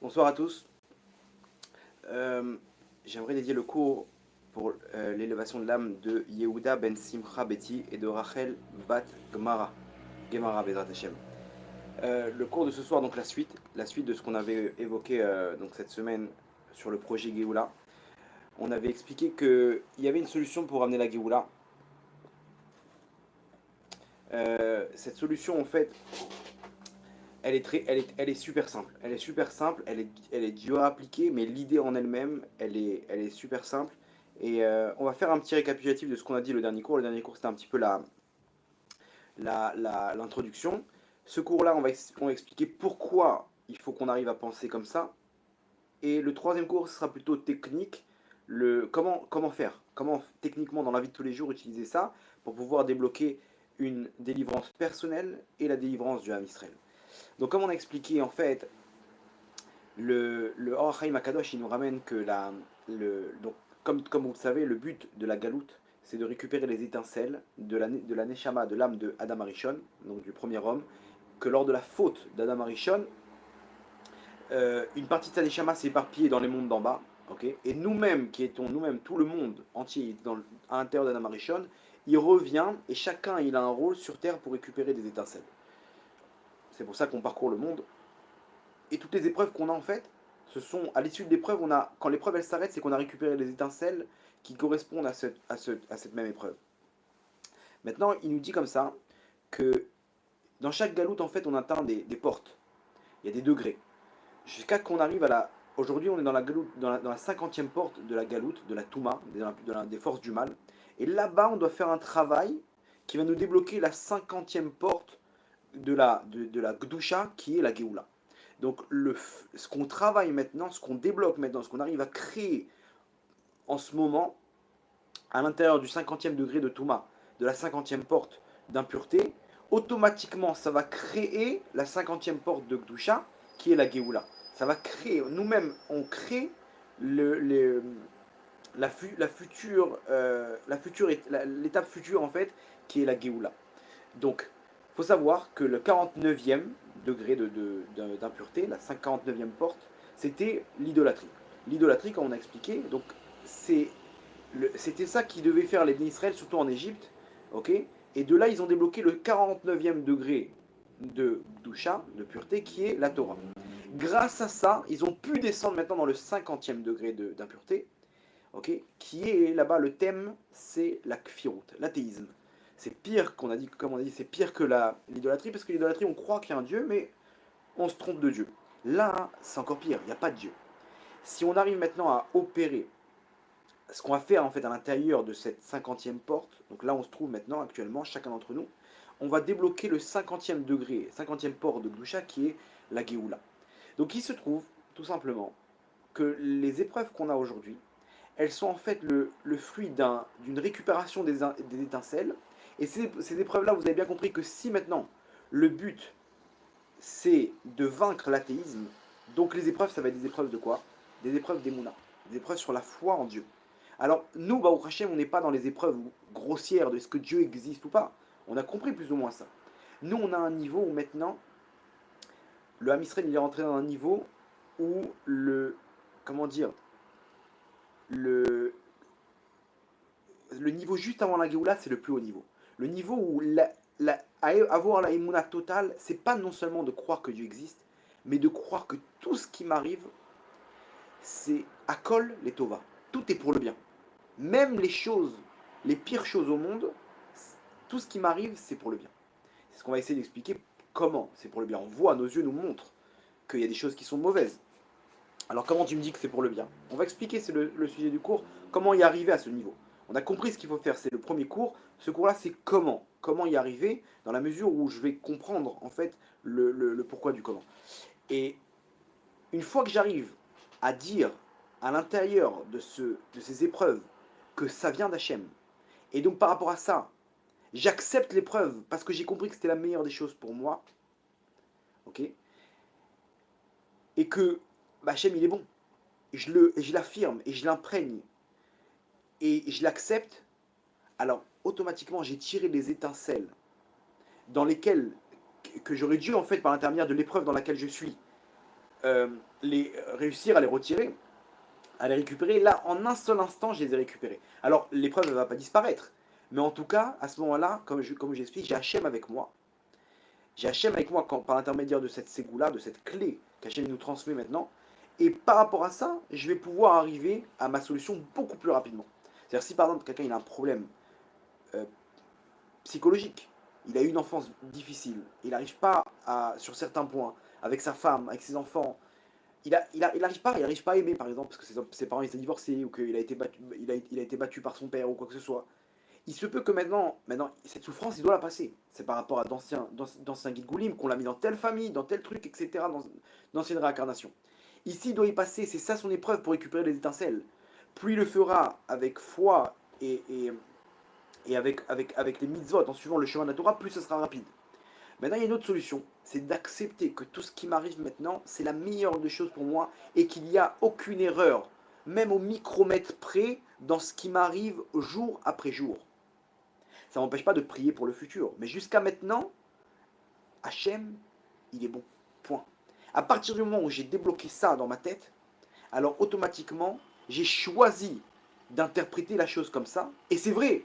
Bonsoir à tous. Euh, J'aimerais dédier le cours pour l'élévation de l'âme de Yehuda ben Simcha Beti et de Rachel bat Gemara Bezrat Hashem. Le cours de ce soir, donc la suite de ce qu'on avait évoqué donc cette semaine sur le projet Géoula. On avait expliqué qu'il y avait une solution pour amener la Géoula. Cette solution, en fait, elle est super simple. Elle est super simple, elle est dure à appliquer, mais l'idée en elle-même, elle est super simple. Et on va faire un petit récapitulatif de ce qu'on a dit le dernier cours. Le dernier cours, c'était un petit peu l'introduction. Ce cours-là, on va expliquer pourquoi il faut qu'on arrive à penser comme ça. Et le troisième cours, ce sera plutôt technique. Comment faire, comment techniquement dans la vie de tous les jours utiliser ça pour pouvoir débloquer une délivrance personnelle et la délivrance du Ham Israël. Donc comme on a expliqué, en fait, le Or HaChaim Akadosh, il nous ramène que donc, comme vous le savez, le but de la galoute, c'est de récupérer les étincelles de la Neshama, de l'âme de Adam Arishon, donc du premier homme, que lors de la faute d'Adam Arishon, une partie de sa Neshama s'est éparpillée dans les mondes d'en bas, okay, et nous-mêmes, qui étions nous-mêmes, tout le monde entier à l'intérieur d'Adam Arishon, il revient et chacun il a un rôle sur Terre pour récupérer des étincelles. C'est pour ça qu'on parcourt le monde. Et toutes les épreuves qu'on a en fait, ce sont à l'issue de l'épreuve, quand l'épreuve elle s'arrête, c'est qu'on a récupéré les étincelles qui correspondent à cette même épreuve. Maintenant, il nous dit comme ça que dans chaque galoute, en fait, on atteint des portes. Il y a des degrés. Jusqu'à qu'on arrive à la. Aujourd'hui, on est dans la galoute, dans la 50e porte de la galoute, de la Touma, des forces du mal. Et là-bas, on doit faire un travail qui va nous débloquer la 50e porte de la Gdusha, qui est la Géoula. Donc ce qu'on travaille maintenant, ce qu'on débloque maintenant, ce qu'on arrive à créer en ce moment, à l'intérieur du 50e degré de Touma, de la 50e porte d'impureté, automatiquement ça va créer la 50e porte de Gdusha, qui est la Géoula. Ça va créer, nous-mêmes on crée l'étape future en fait, qui est la Géoula. Donc, il faut savoir que le 49e degré d'impureté, la 59e porte, c'était l'idolâtrie. L'idolâtrie, comme on a expliqué, donc c'était ça qui devait faire les Israël, surtout en Égypte, ok. Et de là, ils ont débloqué le 49e degré de Doucha, de pureté, qui est la Torah. Grâce à ça, ils ont pu descendre maintenant dans le 50e degré d'impureté, okay, qui est là-bas, le thème, c'est la kfirut, l'athéisme. C'est pire qu'on a dit, comme on a dit, c'est pire que l'idolâtrie, parce que l'idolâtrie, on croit qu'il y a un Dieu, mais on se trompe de Dieu. Là, c'est encore pire, il n'y a pas de Dieu. Si on arrive maintenant à opérer ce qu'on va faire en fait à l'intérieur de cette 50e porte, donc là on se trouve maintenant actuellement, chacun d'entre nous, on va débloquer le 50e degré, 50e porte de Gdusha qui est la Géoula. Donc il se trouve tout simplement que les épreuves qu'on a aujourd'hui, elles sont en fait le fruit d'une récupération des étincelles. Et ces épreuves-là, vous avez bien compris que si maintenant le but c'est de vaincre l'athéisme, donc les épreuves, ça va être des épreuves de quoi? Des épreuves d'Emouna, des épreuves sur la foi en Dieu. Alors nous, Baruch Hashem, on n'est pas dans les épreuves grossières de est-ce que Dieu existe ou pas. On a compris plus ou moins ça. Nous, on a un niveau où maintenant, le Ham Israël, il est rentré dans un niveau où comment dire, le, le niveau juste avant la Géoula, c'est le plus haut niveau. Le niveau où avoir la Emouna totale, c'est pas non seulement de croire que Dieu existe, mais de croire que tout ce qui m'arrive, c'est Akol les Tova. Tout est pour le bien. Même les choses, les pires choses au monde, tout ce qui m'arrive, c'est pour le bien. C'est ce qu'on va essayer d'expliquer comment c'est pour le bien. On voit, nos yeux nous montrent qu'il y a des choses qui sont mauvaises. Alors comment tu me dis que c'est pour le bien? On va expliquer, c'est le sujet du cours, comment y arriver à ce niveau. On a compris ce qu'il faut faire, c'est le premier cours. Ce cours-là, c'est comment y arriver, dans la mesure où je vais comprendre en fait le pourquoi du comment. Et une fois que j'arrive à dire à l'intérieur de ces épreuves que ça vient d'Hachem, et donc par rapport à ça, j'accepte l'épreuve parce que j'ai compris que c'était la meilleure des choses pour moi, ok, et que bah, Hachem il est bon, je l'affirme et je l'imprègne et je l'accepte, alors automatiquement j'ai tiré les étincelles dans lesquelles que j'aurais dû en fait par l'intermédiaire de l'épreuve dans laquelle je suis réussir à les retirer, à les récupérer. Là, en un seul instant, je les ai récupérés. Alors, l'épreuve ne va pas disparaître. Mais en tout cas, à ce moment-là, comme j'explique, j'ai Hachem avec moi. J'ai Hachem avec moi par l'intermédiaire de cette ségoula, de cette clé qu'Hachem nous transmet maintenant. Et par rapport à ça, je vais pouvoir arriver à ma solution beaucoup plus rapidement. C'est-à-dire, si par exemple, quelqu'un il a un problème euh, psychologique, il a eu une enfance difficile, il n'arrive pas sur certains points, avec sa femme, avec ses enfants, il arrive pas à aimer, par exemple, parce que ses parents étaient divorcés, ou qu'il a été battu, il a été battu par son père, ou quoi que ce soit. Il se peut que maintenant cette souffrance, il doit la passer. C'est par rapport à d'anciens guides Goulim, qu'on l'a mis dans telle famille, dans tel truc, etc., dans d'anciennes réincarnations. Ici, il doit y passer, c'est ça son épreuve pour récupérer les étincelles. Plus il le fera avec foi et avec les mitzvot, en suivant le chemin de la Torah, plus ce sera rapide. Maintenant, il y a une autre solution, c'est d'accepter que tout ce qui m'arrive maintenant, c'est la meilleure des choses pour moi et qu'il n'y a aucune erreur, même au micromètre près, dans ce qui m'arrive jour après jour. Ça ne m'empêche pas de prier pour le futur, mais jusqu'à maintenant, Hachem, il est bon. Point. À partir du moment où j'ai débloqué ça dans ma tête, alors automatiquement, j'ai choisi d'interpréter la chose comme ça. Et c'est vrai,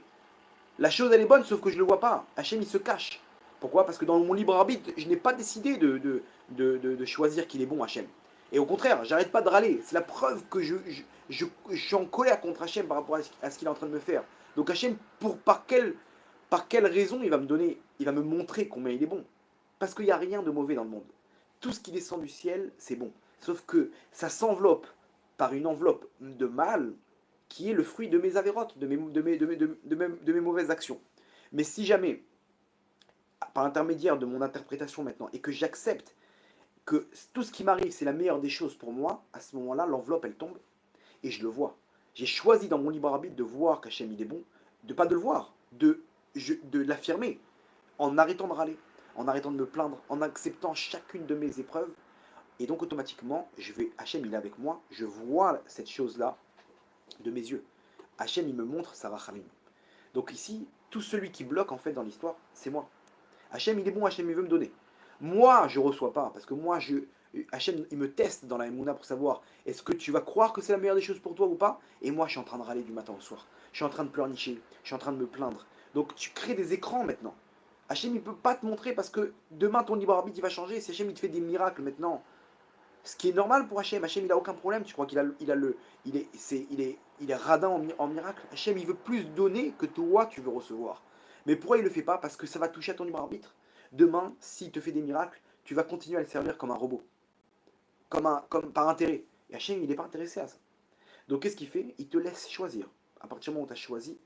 la chose elle est bonne, sauf que je ne le vois pas. Hachem, il se cache. Pourquoi? Parce que dans mon libre arbitre, je n'ai pas décidé de choisir qu'il est bon, Hachem. Et au contraire, j'arrête pas de râler. C'est la preuve que je suis en colère contre Hachem par rapport à ce qu'il est en train de me faire. Donc Hachem, par quelle raison il va me donner, il va me montrer combien il est bon? Parce qu'il n'y a rien de mauvais dans le monde. Tout ce qui descend du ciel, c'est bon. Sauf que ça s'enveloppe par une enveloppe de mal qui est le fruit de mes avérotes, de mes mauvaises actions. Mais si jamais, par l'intermédiaire de mon interprétation maintenant, et que j'accepte que tout ce qui m'arrive, c'est la meilleure des choses pour moi, à ce moment-là, l'enveloppe, elle tombe, et je le vois. J'ai choisi dans mon libre arbitre de voir qu'Hachem, il est bon, de pas de le voir, de l'affirmer, en arrêtant de râler, en arrêtant de me plaindre, en acceptant chacune de mes épreuves, et donc automatiquement, Hachem, il est avec moi, je vois cette chose-là de mes yeux. Hachem, il me montre sa rachamim. Donc ici, tout celui qui bloque en fait dans l'histoire, c'est moi. Hachem, il est bon, Hachem, il veut me donner. Moi, je ne reçois pas, parce que moi, Hachem, il me teste dans la Emouna pour savoir est-ce que tu vas croire que c'est la meilleure des choses pour toi ou pas. Et moi, je suis en train de râler du matin au soir. Je suis en train de pleurnicher, je suis en train de me plaindre. Donc tu crées des écrans maintenant. Hachem, il ne peut pas te montrer parce que demain, ton libre arbitre, il va changer. Si Hachem, il te fait des miracles maintenant, ce qui est normal pour Hachem, Hachem, il n'a aucun problème. Tu crois qu'il a, il est radin en miracle. Hachem, il veut plus donner que toi, tu veux recevoir. Mais pourquoi il ne le fait pas? Parce que ça va toucher à ton libre arbitre. Demain, s'il te fait des miracles, tu vas continuer à le servir comme un robot, comme par intérêt. Et Hachem, il n'est pas intéressé à ça. Donc qu'est-ce qu'il fait? Il te laisse choisir. À partir du moment où tu as choisi,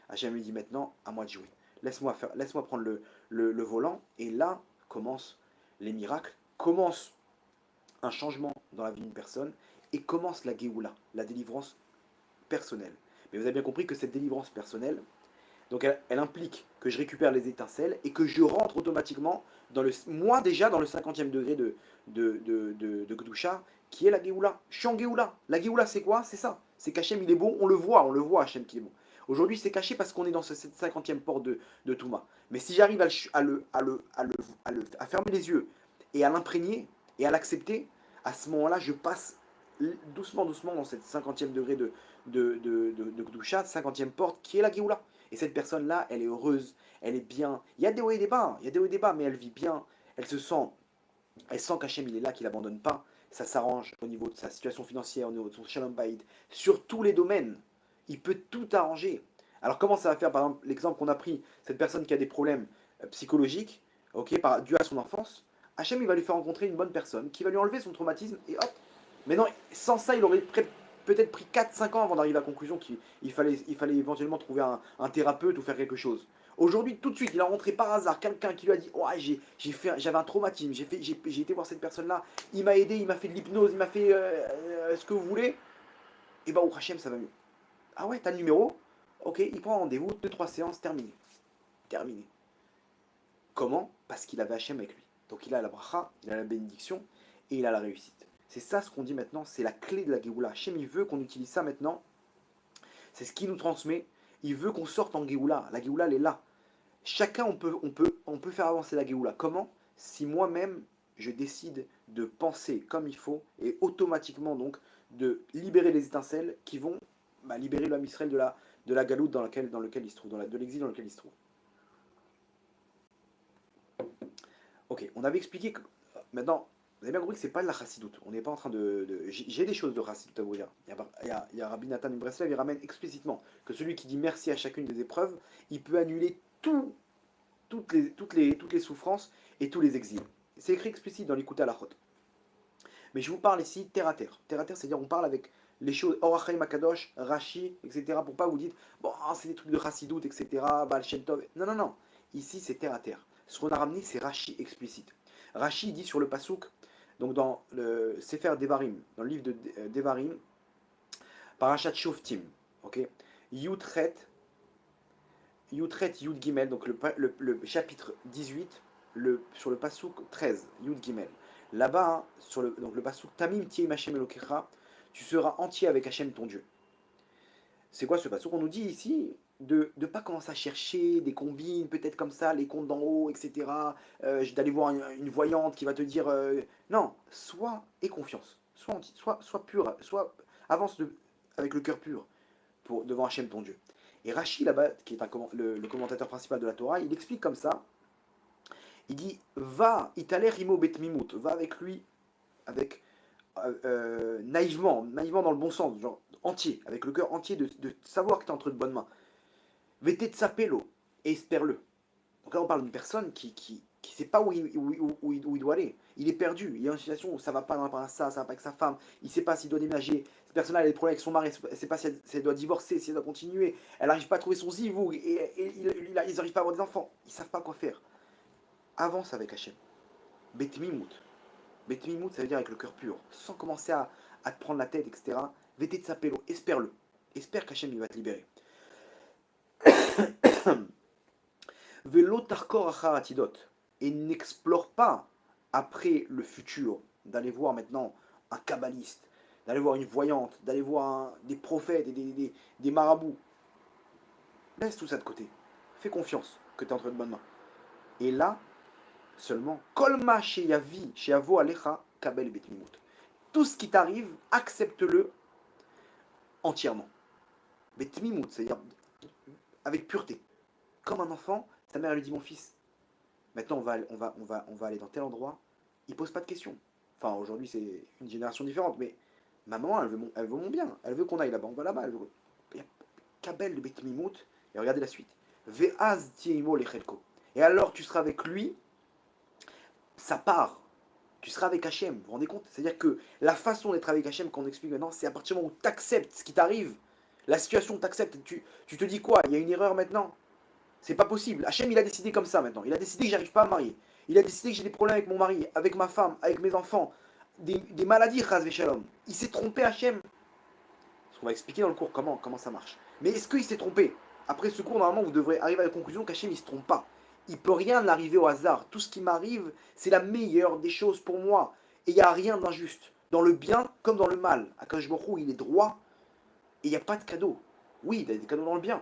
Hachem lui dit maintenant, à moi de jouer. Laisse-moi prendre le volant. Et là commencent les miracles, commence un changement dans la vie d'une personne et commence la Géoula, la délivrance personnelle. Mais vous avez bien compris que cette délivrance personnelle, donc elle implique que je récupère les étincelles et que je rentre automatiquement moi déjà dans le 50e degré de Gdusha, qui est la Géoula. Je suis en Géoula. La Géoula, c'est quoi? C'est ça. C'est qu'Hachem, il est bon, on le voit Hachem qui est bon. Aujourd'hui, c'est caché parce qu'on est dans cette 50e porte de Touma. Mais si j'arrive à fermer les yeux et à l'imprégner et à l'accepter, à ce moment-là, je passe doucement dans cette 50e degré de Gdusha, 50e porte, qui est la Géoula. Et cette personne-là, elle est heureuse, elle est bien. Il y a des hauts et des bas, mais elle vit bien, elle sent qu'Hachem, il est là, qu'il n'abandonne pas. Ça s'arrange au niveau de sa situation financière, au niveau de son shalom bayit, sur tous les domaines. Il peut tout arranger. Alors comment ça va faire? Par exemple, l'exemple qu'on a pris, cette personne qui a des problèmes psychologiques, dû à son enfance, Hachem, il va lui faire rencontrer une bonne personne, qui va lui enlever son traumatisme, et hop. Mais non, sans ça, il aurait peut-être pris 4-5 ans avant d'arriver à la conclusion qu'il fallait éventuellement trouver un thérapeute ou faire quelque chose. Aujourd'hui, tout de suite, il a rencontré par hasard quelqu'un qui lui a dit oh, j'avais un traumatisme, j'ai été voir cette personne-là, il m'a aidé, il m'a fait de l'hypnose, il m'a fait ce que vous voulez. Et bah, au Hachem, ça va mieux. Ah ouais, t'as le numéro? Ok, il prend rendez-vous, 2-3 séances, terminé. Terminé. Comment? Parce qu'il avait Hachem avec lui. Donc il a la bracha, il a la bénédiction et il a la réussite. C'est ça ce qu'on dit maintenant, c'est la clé de la Géoula. Hachem, il veut qu'on utilise ça maintenant. C'est ce qu'il nous transmet. Il veut qu'on sorte en Géoula. La Géoula, elle est là. Chacun, on peut faire avancer la Géoula. Comment? Si moi-même, je décide de penser comme il faut et automatiquement donc de libérer les étincelles qui vont libérer l'homme Israël de la galoute dans lequel il se trouve, de l'exil dans lequel il se trouve. Ok, on avait expliqué que maintenant, vous avez bien compris que c'est pas de la chassidoute. On n'est pas en train j'ai des choses de chassidoute à vous dire. Il y a Rabbi Nathan Breslev, il ramène explicitement que celui qui dit merci à chacune des épreuves, il peut annuler toutes les souffrances et tous les exils. C'est écrit explicite dans l'Écoute à la Chot. Mais je vous parle ici terre à terre. Terre à terre, c'est-à-dire on parle avec les choses Orachaim Akadosh, Rashi, etc. Pour pas vous dire, bon, c'est des trucs de chassidoute, etc. Baal Shem Tov. Non, non, non. Ici, c'est terre à terre. Ce qu'on a ramené, c'est Rashi explicite. Rashi dit sur le Passouk, donc dans le Sefer Devarim, dans le livre de Devarim, Parashat Shoftim, ok, Yutret, Yud Gimel, donc le chapitre 18, sur le Passouk 13, Yud Gimel. Là-bas, donc le Passouk Tamim Tiem Hashem Elokecha, tu seras entier avec Hashem ton Dieu. C'est quoi ce Passouk? On nous dit ici de ne pas commencer à chercher des combines, peut-être comme ça, les comptes d'en haut, etc. D'aller voir une voyante qui va te dire non, sois et confiance, sois pur, avance avec le cœur pur devant Hashem ton Dieu. Et Rashi là-bas, qui est le commentateur principal de la Torah, il explique comme ça. Il dit va, italer imo betmimut, va avec lui, avec naïvement dans le bon sens, genre entier, avec le cœur entier de savoir que tu es entre de bonnes mains. Vete tsapelo, et espère-le. Donc là on parle d'une personne qui sait pas où il doit aller. Il est perdu, il est dans une situation où ça va pas dans rapport à ça va pas avec sa femme, il sait pas s'il doit déménager, cette personne-là elle a des problèmes avec son mari, elle sait pas si elle doit divorcer, si elle doit continuer, elle n'arrive pas à trouver son zivou, et ils n'arrivent pas à avoir des enfants, ils savent pas quoi faire. Avance avec Hachem. Betmimout. Betmimout, ça veut dire avec le cœur pur, sans commencer à te prendre la tête, etc. Vete tsapelo, espère-le. Espère qu'Hachem il va te libérer. Velo tarkor achar atidot. Et n'explore pas après le futur, d'aller voir maintenant un kabbaliste, d'aller voir une voyante, d'aller voir des prophètes et des marabouts. Laisse tout ça de côté. Fais confiance que tu es entre de bonnes mains. Et là, seulement, kolma sheyavi sheyavo alecha kabel betmimut. Tout ce qui t'arrive, accepte-le entièrement. Betmimut, c'est-à-dire avec pureté. Comme un enfant, sa mère lui dit mon fils, maintenant on va aller dans tel endroit, il pose pas de questions. Enfin aujourd'hui c'est une génération différente, mais ma maman elle veut mon bien, elle veut qu'on aille là-bas, on va là-bas, elle veut. Kabel de betmimut, et regardez la suite. Ve'az tiimo lechelko. Et alors tu seras avec lui, ça part. Tu seras avec Hachem, vous vous rendez compte? C'est-à-dire que la façon d'être avec Hachem, qu'on explique maintenant, c'est à partir du moment où tu acceptes ce qui t'arrive, la situation t'accepte, tu te dis quoi? Il y a une erreur maintenant? C'est pas possible. Hachem, il a décidé comme ça maintenant. Il a décidé que j'arrive pas à me marier. Il a décidé que j'ai des problèmes avec mon mari, avec ma femme, avec mes enfants, des maladies, chas v'shalom. Il s'est trompé, Hachem. On va expliquer dans le cours comment ça marche. Mais est-ce qu'il s'est trompé? Après ce cours, normalement, vous devrez arriver à la conclusion qu'Hachem, il se trompe pas. Il peut rien arriver au hasard. Tout ce qui m'arrive, c'est la meilleure des choses pour moi. Et il n'y a rien d'injuste. Dans le bien comme dans le mal. Akadosh Baruch Hu, il est droit et il n'y a pas de cadeau. Oui, il y a des cadeaux dans le bien.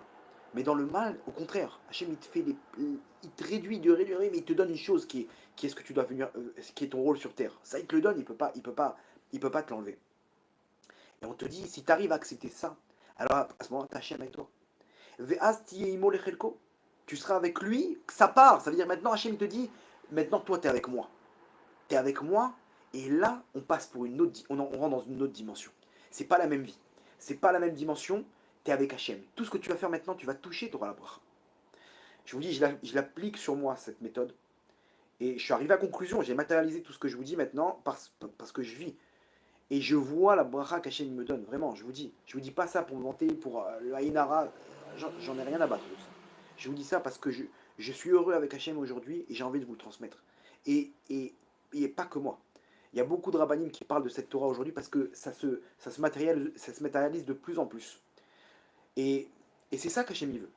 Mais dans le mal, au contraire, Hachem, il te réduit, mais il te donne une chose qui est ce que tu dois venir, qui est ton rôle sur terre. Ça, il te le donne, il peut pas te l'enlever. Et on te dit, si tu arrives à accepter ça, alors à ce moment-là, tu as Hachem avec toi. Tu seras avec lui, ça part. Ça veut dire maintenant, Hachem te dit, maintenant toi, tu es avec moi. Tu es avec moi, et là, on passe pour on rentre dans une autre dimension. C'est pas la même vie. C'est pas la même dimension. Tu es avec Hachem. Tout ce que tu vas faire maintenant, tu vas toucher, tu auras la bracha. Je vous dis, je l'applique sur moi, cette méthode. Et je suis arrivé à la conclusion, j'ai matérialisé tout ce que je vous dis maintenant parce que je vis. Et je vois la bracha qu'Hachem me donne, vraiment, je vous dis. Je vous dis pas ça pour me vanter, pour le Haïnara, j'en ai rien à battre de ça. Je vous dis ça parce que je suis heureux avec Hachem aujourd'hui et j'ai envie de vous le transmettre. Et pas que moi. Il y a beaucoup de rabbinim qui parlent de cette Torah aujourd'hui parce que ça se matérialise de plus en plus. Et c'est ça qu'Hachem il veut.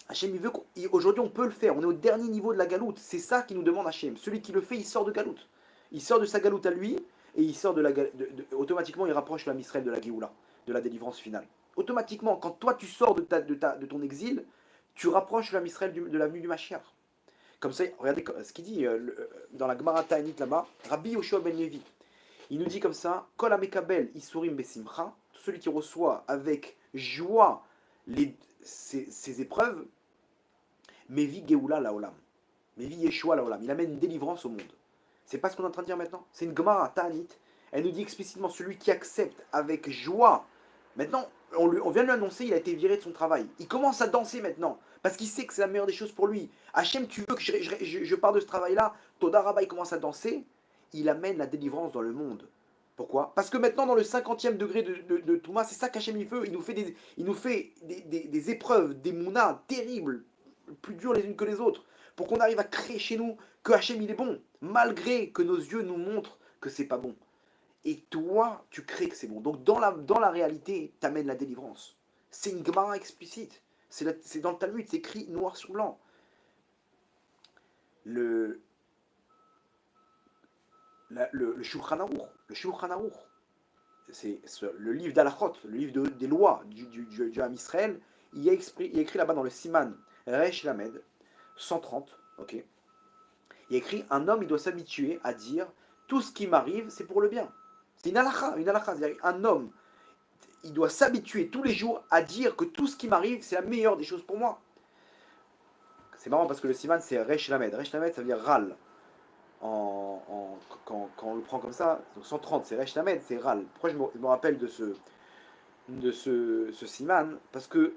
Hachem il veut qu'aujourd'hui on peut le faire, on est au dernier niveau de la galoute, c'est ça qui nous demande Hachem. Celui qui le fait, il sort de galoute. Il sort de sa galoute à lui, et il sort automatiquement il rapproche l'âme Israël de la Géoula, de la délivrance finale. Automatiquement, quand toi tu sors de ton exil, tu rapproches l'âme Israël de la venue du Mashiach. Comme ça, regardez ce qu'il dit dans la Gemara Ta'anit là-bas, Rabbi Yoshua ben Levi. Il nous dit comme ça, Kol Amekabel Isurim Besimcha, tout celui qui reçoit avec joie ces épreuves, Mevi Geoula Laolam. Mevi Yeshua Laolam. Il amène une délivrance au monde. C'est pas ce qu'on est en train de dire maintenant. C'est une Gemara Ta'anit. Elle nous dit explicitement celui qui accepte avec joie. Maintenant, on vient de lui annoncer, il a été viré de son travail. Il commence à danser maintenant. Parce qu'il sait que c'est la meilleure des choses pour lui. Hachem, tu veux que je pars de ce travail-là. Toda Rabba, il commence à danser. Il amène la délivrance dans le monde. Pourquoi? Parce que maintenant, dans le 50e degré de Touma, c'est ça qu'Hachem il veut. Il nous fait des épreuves, des mounas terribles, plus dures les unes que les autres, pour qu'on arrive à créer chez nous que Hachem il est bon, malgré que nos yeux nous montrent que c'est pas bon. Et toi, tu crées que c'est bon. Donc dans la réalité, tu amènes la délivrance. C'est une Gemara explicite. C'est dans le Talmud, c'est écrit noir sur blanc. Le Shulchan Aruch, c'est le livre d'Alachot, le livre des lois du Ham Israël. Il y a écrit là-bas dans le Siman Resh Lamed 130, ok. Il y a écrit un homme il doit s'habituer à dire tout ce qui m'arrive c'est pour le bien. C'est une halakha, c'est-à-dire un homme il doit s'habituer tous les jours à dire que tout ce qui m'arrive c'est la meilleure des choses pour moi. C'est marrant parce que le Siman c'est Resh Lamed. Resh Lamed ça veut dire Ral. Quand on le prend comme ça, donc 130 c'est Resh Lamed, c'est Ral. Pourquoi je me rappelle de ce Siman? Parce que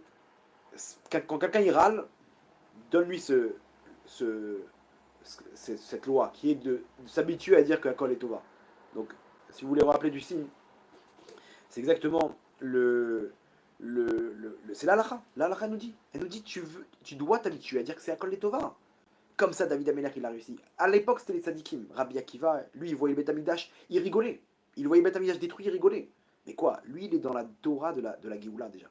quand quelqu'un il râle, donne-lui cette loi qui est de s'habituer à dire que la colle est Tova. Donc, si vous voulez vous rappeler du signe, c'est exactement c'est l'Alacha. L'Alacha nous dit. Elle nous dit tu dois t'habituer à dire que c'est la colle est Tova. Comme ça, David Amelech, il a réussi. À l'époque, c'était les tzadikim. Rabbi Akiva, lui, il voyait le Beth Amikdash, il rigolait. Il voyait le Beth Amikdash détruit, il rigolait. Mais quoi? Lui, il est dans la Torah de la Géoula déjà.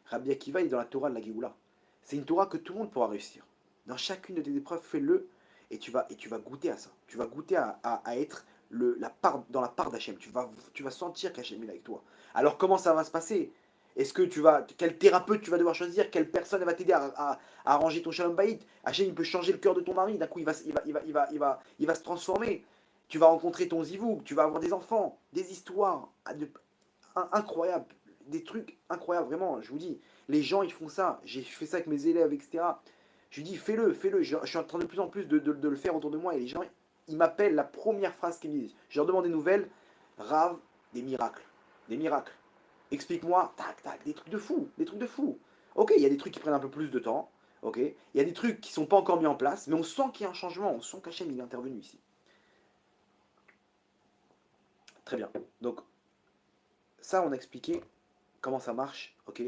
Rabbi Akiva, il est dans la Torah de la Géoula. C'est une Torah que tout le monde pourra réussir. Dans chacune de tes épreuves, fais-le et tu vas goûter à ça. Tu vas goûter à être dans la part d'Hachem. Tu vas sentir qu'Hachem est avec toi. Alors comment ça va se passer? Est-ce que quel thérapeute tu vas devoir choisir? Quelle personne va t'aider à arranger ton shalom bayit? Hachem, il peut changer le cœur de ton mari. D'un coup, il va se transformer. Tu vas rencontrer ton zivou, tu vas avoir des enfants, des histoires incroyables, des trucs incroyables, vraiment, je vous dis. Les gens, ils font ça. J'ai fait ça avec mes élèves, etc. Je lui dis, fais-le. Je suis en train de plus en plus de le faire autour de moi. Et les gens, ils m'appellent, la première phrase qu'ils me disent. Je leur demande des nouvelles. Rav, des miracles. Des miracles. Explique-moi, tac, tac, des trucs de fou. Des trucs de fou. Ok, il y a des trucs qui prennent un peu plus de temps. Ok, il y a des trucs qui ne sont pas encore mis en place. Mais on sent qu'il y a un changement. On sent qu'Hachem, il est intervenu ici. Très bien. Donc, ça, on a expliqué comment ça marche. Ok,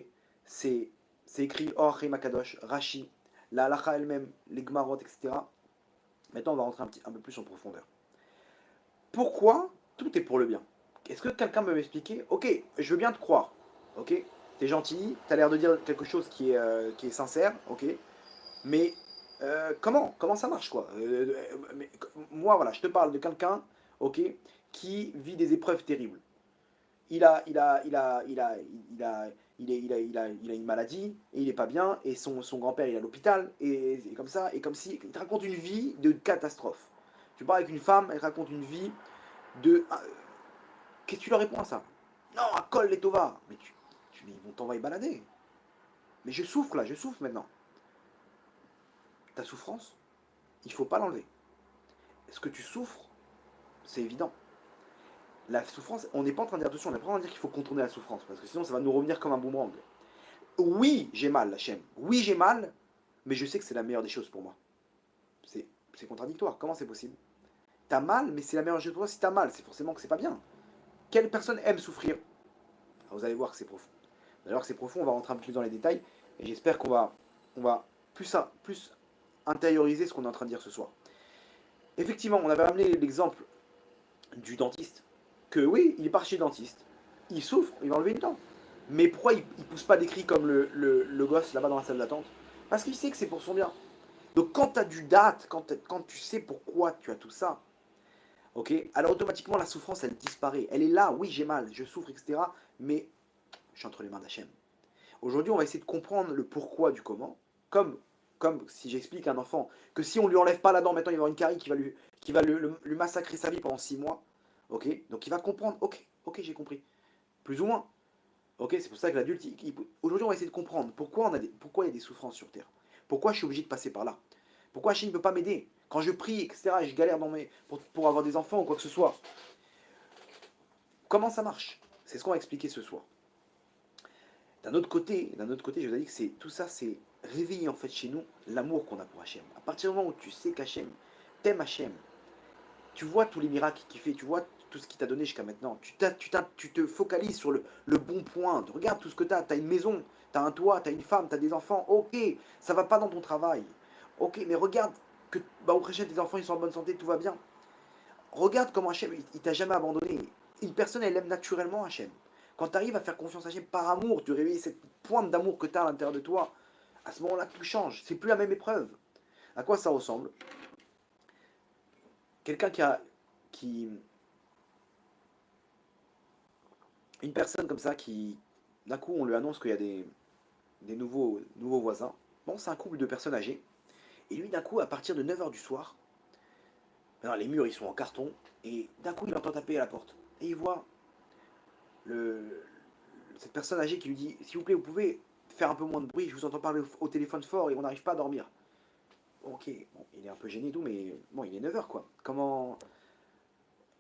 c'est écrit Or Makadosh, Rashi, la halacha elle-même, les Gmarot, etc. Maintenant, on va rentrer un peu plus en profondeur. Pourquoi tout est pour le bien? Est-ce que quelqu'un peut m'expliquer? Ok, je veux bien te croire. Ok, t'es gentil, t'as l'air de dire quelque chose qui est sincère. Ok, mais comment ça marche quoi? Moi, voilà, je te parle de quelqu'un, ok, qui vit des épreuves terribles. Il a, il a, il a, il a, il a, il a une maladie et il est pas bien et son grand-père il est à l'hôpital et comme ça et comme si il te raconte une vie de catastrophe. Tu parles avec une femme, elle te raconte une vie de qu'est-ce que tu leur réponds à ça? Non, à Kol les Tova. Mais ils vont t'envoyer balader. Mais je souffre là, je souffre maintenant. Ta souffrance, il faut pas l'enlever. Ce que tu souffres, c'est évident. La souffrance, on n'est pas en train de dire attention, on n'est pas en train de dire qu'il faut contourner la souffrance, parce que sinon ça va nous revenir comme un boomerang. Oui, j'ai mal, Hachem. Oui, j'ai mal, mais je sais que c'est la meilleure des choses pour moi. C'est contradictoire. Comment c'est possible? T'as mal, mais c'est la meilleure chose pour toi. Si t'as mal, c'est forcément que c'est pas bien. Quelle personne aime souffrir? Alors, vous allez voir que c'est profond. Vous allez voir que c'est profond, on va rentrer un peu plus dans les détails, et j'espère qu'on va plus intérioriser ce qu'on est en train de dire ce soir. Effectivement, on avait amené l'exemple du dentiste, que oui, il est parti chez le dentiste, il souffre, il va enlever une dent. Mais pourquoi il pousse pas des cris comme le gosse là-bas dans la salle d'attente? Parce qu'il sait que c'est pour son bien. Donc quand tu as du date, quand tu sais pourquoi tu as tout ça, ok, alors automatiquement la souffrance elle disparaît. Elle est là, oui j'ai mal, je souffre, etc. Mais je suis entre les mains d'Hachem. Aujourd'hui on va essayer de comprendre le pourquoi du comment, comme comme si j'explique à un enfant que si on lui enlève pas la dent, maintenant il va avoir une carie qui va lui massacrer sa vie pendant 6 mois. Ok, donc il va comprendre. Ok, ok, j'ai compris. Plus ou moins. Ok, c'est pour ça que l'adulte, aujourd'hui on va essayer de comprendre pourquoi il y a des souffrances sur Terre. Pourquoi je suis obligé de passer par là. Pourquoi Hachem ne peut pas m'aider. Quand je prie, etc., et je galère pour avoir des enfants ou quoi que ce soit. Comment ça marche? C'est ce qu'on va expliquer ce soir. D'un autre côté, je vous ai dit que tout ça, c'est réveiller en fait chez nous l'amour qu'on a pour Hachem. À partir du moment où tu sais qu'Hachem, t'aimes Hachem, tu vois tous les miracles qu'il fait, tu vois tout ce qu'il t'a donné jusqu'à maintenant, tu te focalises sur le bon point, regarde tout ce que tu as une maison, tu as un toit, tu as une femme, tu as des enfants, ok, ça va pas dans ton travail, ok, mais regarde que au Hachem, tes enfants ils sont en bonne santé, tout va bien. Regarde comment Hachem, il t'a jamais abandonné. Une personne, elle aime naturellement Hachem. Quand tu arrives à faire confiance à Hachem par amour, tu réveilles cette pointe d'amour que tu as à l'intérieur de toi, à ce moment-là, tout change. C'est plus la même épreuve. À quoi ça ressemble? Quelqu'un qui, une personne comme ça qui, d'un coup, on lui annonce qu'il y a des nouveaux voisins. Bon, c'est un couple de personnes âgées. Et lui, d'un coup, à partir de 9 heures du soir, alors les murs, ils sont en carton, et d'un coup, il entend taper à la porte. Et il voit le, cette personne âgée qui lui dit, s'il vous plaît, vous pouvez faire un peu moins de bruit, je vous entends parler au téléphone fort et on n'arrive pas à dormir. Ok, bon, il est un peu gêné et tout, mais bon, il est 9 heures quoi. Comment...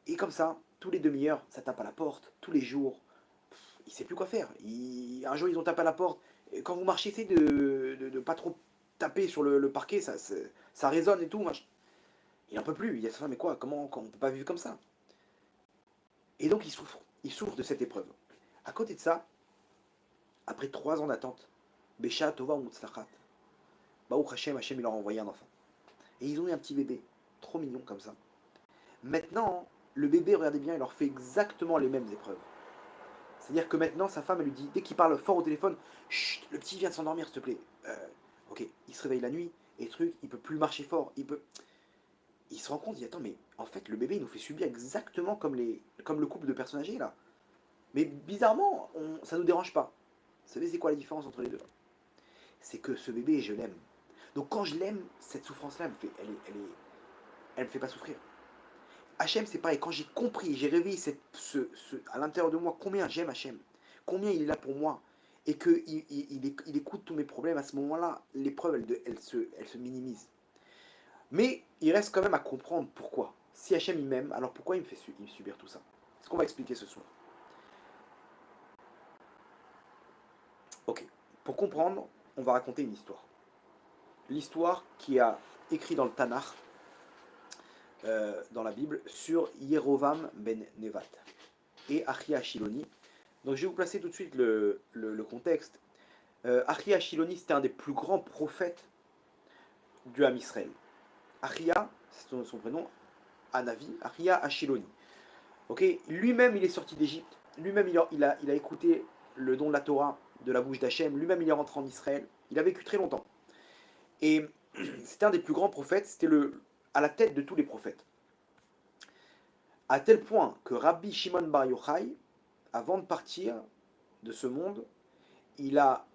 Et comme ça, tous les demi-heures, ça tape à la porte, tous les jours. Il sait plus quoi faire. Un jour, ils ont tapé à la porte. Et quand vous marchez, essayez de pas trop taper sur le parquet, ça résonne et tout. Il n'en peut plus. Il a ça, mais quoi, comment on ne peut pas vivre comme ça? Et donc, il souffre. Il souffre de cette épreuve. À côté de ça, après 3 ans d'attente, Bécha, Tova ou Mutzlachat, Baruch Hashem, Hashem, il leur a envoyé un enfant. Et ils ont eu un petit bébé, trop mignon comme ça. Maintenant, le bébé, regardez bien, il leur fait exactement les mêmes épreuves. C'est-à-dire que maintenant, sa femme, elle lui dit, dès qu'il parle fort au téléphone, chut, le petit vient de s'endormir, s'il te plaît. Ok, il se réveille la nuit, et truc, il peut plus marcher fort, il se rend compte, il dit, attends, mais en fait, le bébé, il nous fait subir exactement comme le couple de personnes âgées, là. Mais bizarrement, ça nous dérange pas. Vous savez, c'est quoi la différence entre les deux? C'est que ce bébé, je l'aime. Donc quand je l'aime, cette souffrance-là, elle me fait pas souffrir. Hachem, c'est pareil. Quand j'ai compris, j'ai réveillé à l'intérieur de moi combien j'aime Hachem, combien il est là pour moi, et qu'il écoute tous mes problèmes, à ce moment-là, l'épreuve, elle se minimise. Mais il reste quand même à comprendre pourquoi. Si Hachem il m'aime, alors pourquoi il me fait subir tout ça? C'est ce qu'on va expliquer ce soir. Ok. Pour comprendre, on va raconter une histoire. L'histoire qui a écrit dans le Tanakh, dans la Bible, sur Yerovam ben Nevat et Achia Shiloni. Donc je vais vous placer tout de suite le contexte. Achia Shiloni, c'était un des plus grands prophètes du Ham Israël. Achia, c'est son prénom, Anavi, Achia Ashiloni. Ok, lui-même il est sorti d'Égypte, lui-même il a écouté le don de la Torah de la bouche d'Hachem, lui-même il est rentré en Israël, il a vécu très longtemps. Et c'était un des plus grands prophètes, c'était à la tête de tous les prophètes. À tel point que Rabbi Shimon Bar Yochai, avant de partir de ce monde, il a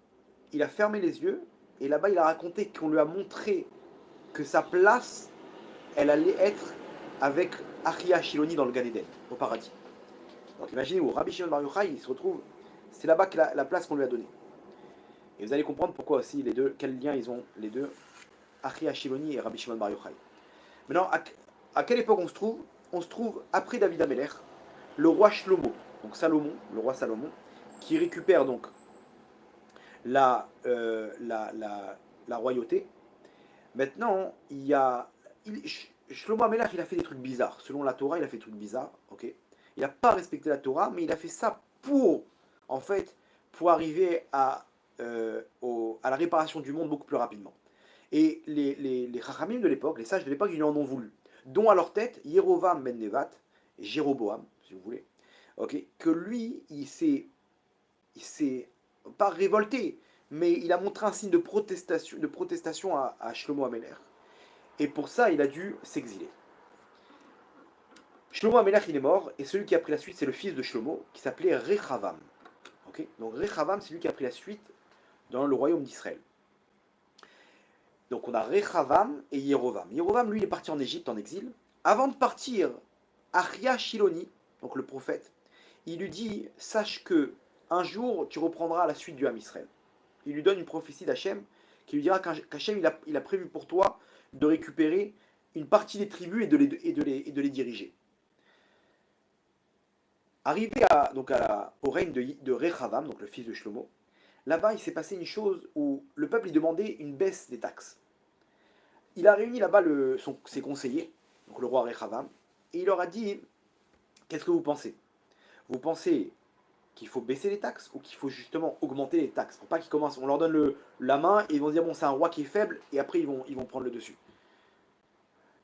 fermé les yeux, et là-bas il a raconté qu'on lui a montré que sa place, elle allait être avec Achia Shiloni dans le Gan Eden, au paradis. Donc imaginez-vous, Rabbi Shimon Bar Yochai, il se retrouve, c'est là-bas que la place qu'on lui a donnée. Et vous allez comprendre pourquoi aussi les deux, quel lien ils ont les deux, Achia Shiloni et Rabbi Shimon Bar Yochai. Maintenant, à quelle époque on se trouve? On se trouve après David Ameler, le roi Shlomo, donc Salomon, le roi Salomon, qui récupère donc la, la royauté. Maintenant, Shlomo Ameler, il a fait des trucs bizarres. Selon la Torah, il a fait des trucs bizarres. Okay, il n'a pas respecté la Torah, mais il a fait ça en fait, pour arriver à la réparation du monde beaucoup plus rapidement. Et les Chachamim de l'époque, les sages de l'époque, ils en ont voulu. Dont à leur tête, Yerovam ben Nevat, Jéroboam, si vous voulez, okay, que lui, il s'est pas révolté, mais il a montré un signe de protestation à Shlomo Ameler. Et pour ça, il a dû s'exiler. Shlomo Ameler, il est mort, et celui qui a pris la suite, c'est le fils de Shlomo, qui s'appelait Rechavam. Okay, donc Rechavam, c'est lui qui a pris la suite dans le royaume d'Israël. Donc on a Rechavam et Yerovam. Yerovam, lui, il est parti en Égypte en exil. Avant de partir, Achia Shiloni, donc le prophète, il lui dit, sache que un jour tu reprendras la suite du Ham Israël. Il lui donne une prophétie d'Hachem qui lui dira qu'Hachem il a prévu pour toi de récupérer une partie des tribus et de les diriger. Arrivé au règne de Rechavam, donc le fils de Shlomo, là-bas il s'est passé une chose où le peuple lui demandait une baisse des taxes. Il a réuni là-bas ses conseillers, donc le roi Rechavam, et il leur a dit, qu'est-ce que vous pensez? Vous pensez qu'il faut baisser les taxes ou qu'il faut justement augmenter les taxes pour pas qu'ils commencent, on leur donne la main et ils vont dire bon c'est un roi qui est faible et après ils vont prendre le dessus.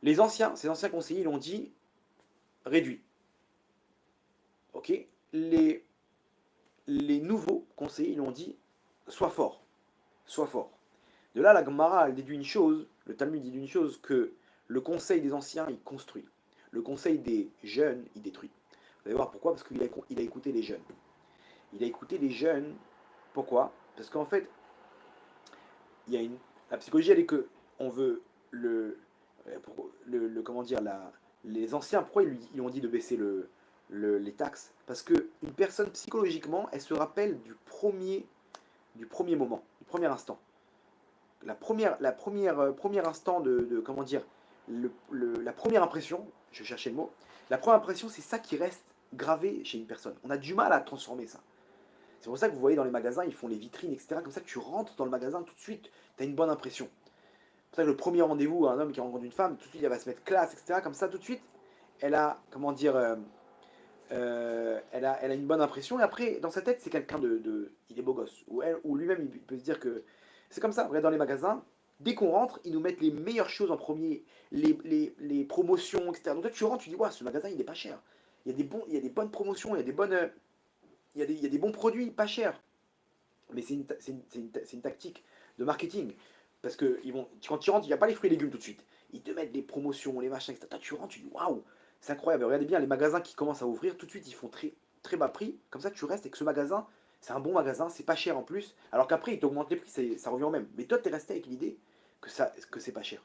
Ces anciens conseillers ils ont dit réduit. Ok. Les, les nouveaux conseillers ils ont dit sois fort, sois fort. De là la Gemara elle déduit une chose, le Talmud dit une chose que le conseil des anciens il construit, le conseil des jeunes il détruit. Vous allez voir pourquoi, parce qu'il a écouté les jeunes. Il a écouté les jeunes. Pourquoi? Parce qu'en fait, il y a la psychologie, elle est que on veut comment dire, les anciens, pourquoi ils ont dit de baisser les taxes? Parce que une personne psychologiquement, elle se rappelle du premier moment, du premier instant. Premier instant comment dire, la première impression, je cherchais le mot, la première impression, c'est ça qui reste gravé chez une personne. On a du mal à transformer ça. C'est pour ça que vous voyez dans les magasins, ils font les vitrines, etc. Comme ça, tu rentres dans le magasin tout de suite, tu as une bonne impression. C'est pour ça que le premier rendez-vous, un homme qui rencontre une femme, tout de suite, elle va se mettre classe, etc. Comme ça, tout de suite, elle a, comment dire, elle a une bonne impression. Et après, dans sa tête, c'est quelqu'un il est beau gosse. Ou lui-même, il peut se dire que c'est comme ça. Regarde dans les magasins, dès qu'on rentre, ils nous mettent les meilleures choses en premier, les promotions, etc. Donc toi, tu rentres, tu dis, ouais, ce magasin, il est pas cher. Il y a des bonnes promotions, il y a des bons produits pas chers. Mais c'est une tactique de marketing. Parce que quand tu rentres, il n'y a pas les fruits et légumes tout de suite. Ils te mettent des promotions, les machins, etc. Toi, tu rentres, tu dis waouh, c'est incroyable. Regardez bien les magasins qui commencent à ouvrir, tout de suite ils font très, très bas prix. Comme ça, tu restes avec ce magasin. C'est un bon magasin, c'est pas cher en plus. Alors qu'après, ils t'augmentent les prix, ça revient au même. Mais toi, tu es resté avec l'idée que c'est pas cher.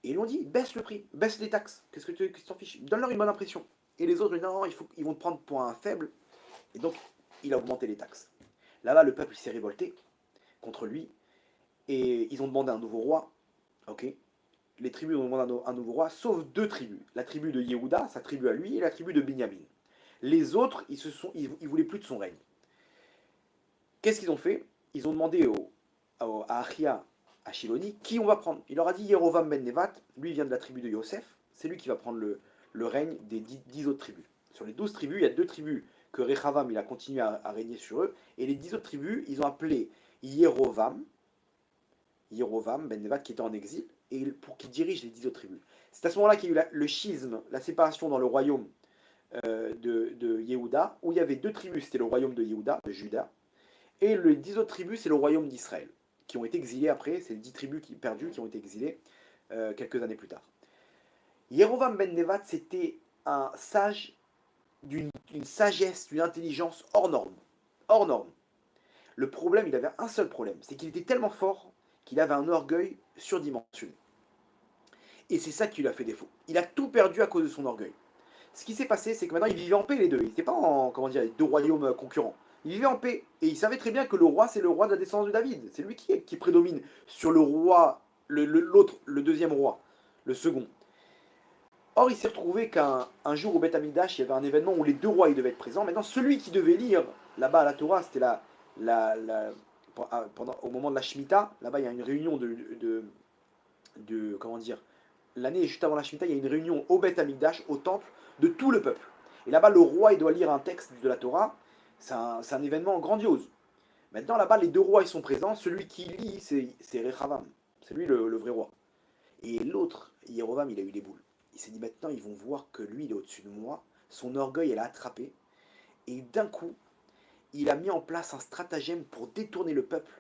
Et ils l'ont dit, baisse le prix, baisse les taxes. Qu'est-ce que tu t'en fiches? Donne-leur une bonne impression. Et les autres, ils disent non, ils vont te prendre pour un faible. Et donc, il a augmenté les taxes. Là-bas, le peuple s'est révolté contre lui et ils ont demandé un nouveau roi. Ok. Les tribus ont demandé un nouveau roi, sauf deux tribus. La tribu de Yehuda, sa tribu à lui, et la tribu de Binyamin. Les autres, ils voulaient plus de son règne. Qu'est-ce qu'ils ont fait? Ils ont demandé à Achia, à Shiloni, qui on va prendre. Il leur a dit Yerovam ben Nevat, lui vient de la tribu de Yosef, c'est lui qui va prendre le règne des 10 autres tribus. Sur les 12 tribus, il y a deux tribus que Rechavam il a continué à régner sur eux, et les 10 autres tribus, ils ont appelé Yerovam ben Nevat qui était en exil, et pour qu'il dirige les 10 autres tribus. C'est à ce moment-là qu'il y a eu le schisme, la séparation dans le royaume de Yehuda, où il y avait deux tribus, c'était le royaume de Yehuda, de Juda, et les 10 autres tribus, c'est le royaume d'Israël, qui ont été exilées après, c'est les 10 tribus perdues qui ont été exilées quelques années plus tard. Yerovam ben Nevat, c'était un sage d'une sagesse, d'une intelligence hors norme. Hors norme. Le problème, il avait un seul problème, c'est qu'il était tellement fort qu'il avait un orgueil surdimensionné. Et c'est ça qui lui a fait défaut. Il a tout perdu à cause de son orgueil. Ce qui s'est passé, c'est que maintenant, ils vivaient en paix les deux. Ils n'étaient pas en, comment dire, deux royaumes concurrents. Ils vivaient en paix. Et ils savaient très bien que le roi, c'est le roi de la descendance de David. C'est lui qui prédomine sur le roi, l'autre, le deuxième roi, le second. Or, il s'est retrouvé qu'un jour au Beth Amikdash, il y avait un événement où les deux rois ils devaient être présents. Maintenant, celui qui devait lire là-bas à la Torah, c'était au moment de la Shemitah. Là-bas, il y a une réunion comment dire, l'année juste avant la Shemitah, il y a une réunion au Beth Amikdash, au temple, de tout le peuple. Et là-bas, le roi, il doit lire un texte de la Torah. C'est un événement grandiose. Maintenant, là-bas, les deux rois, ils sont présents. Celui qui lit, c'est Rechavam. C'est lui le vrai roi. Et l'autre, Yerovam, il a eu les boules. Il s'est dit, maintenant, ils vont voir que lui, il est au-dessus de moi. Son orgueil, elle a attrapé. Et d'un coup, il a mis en place un stratagème pour détourner le peuple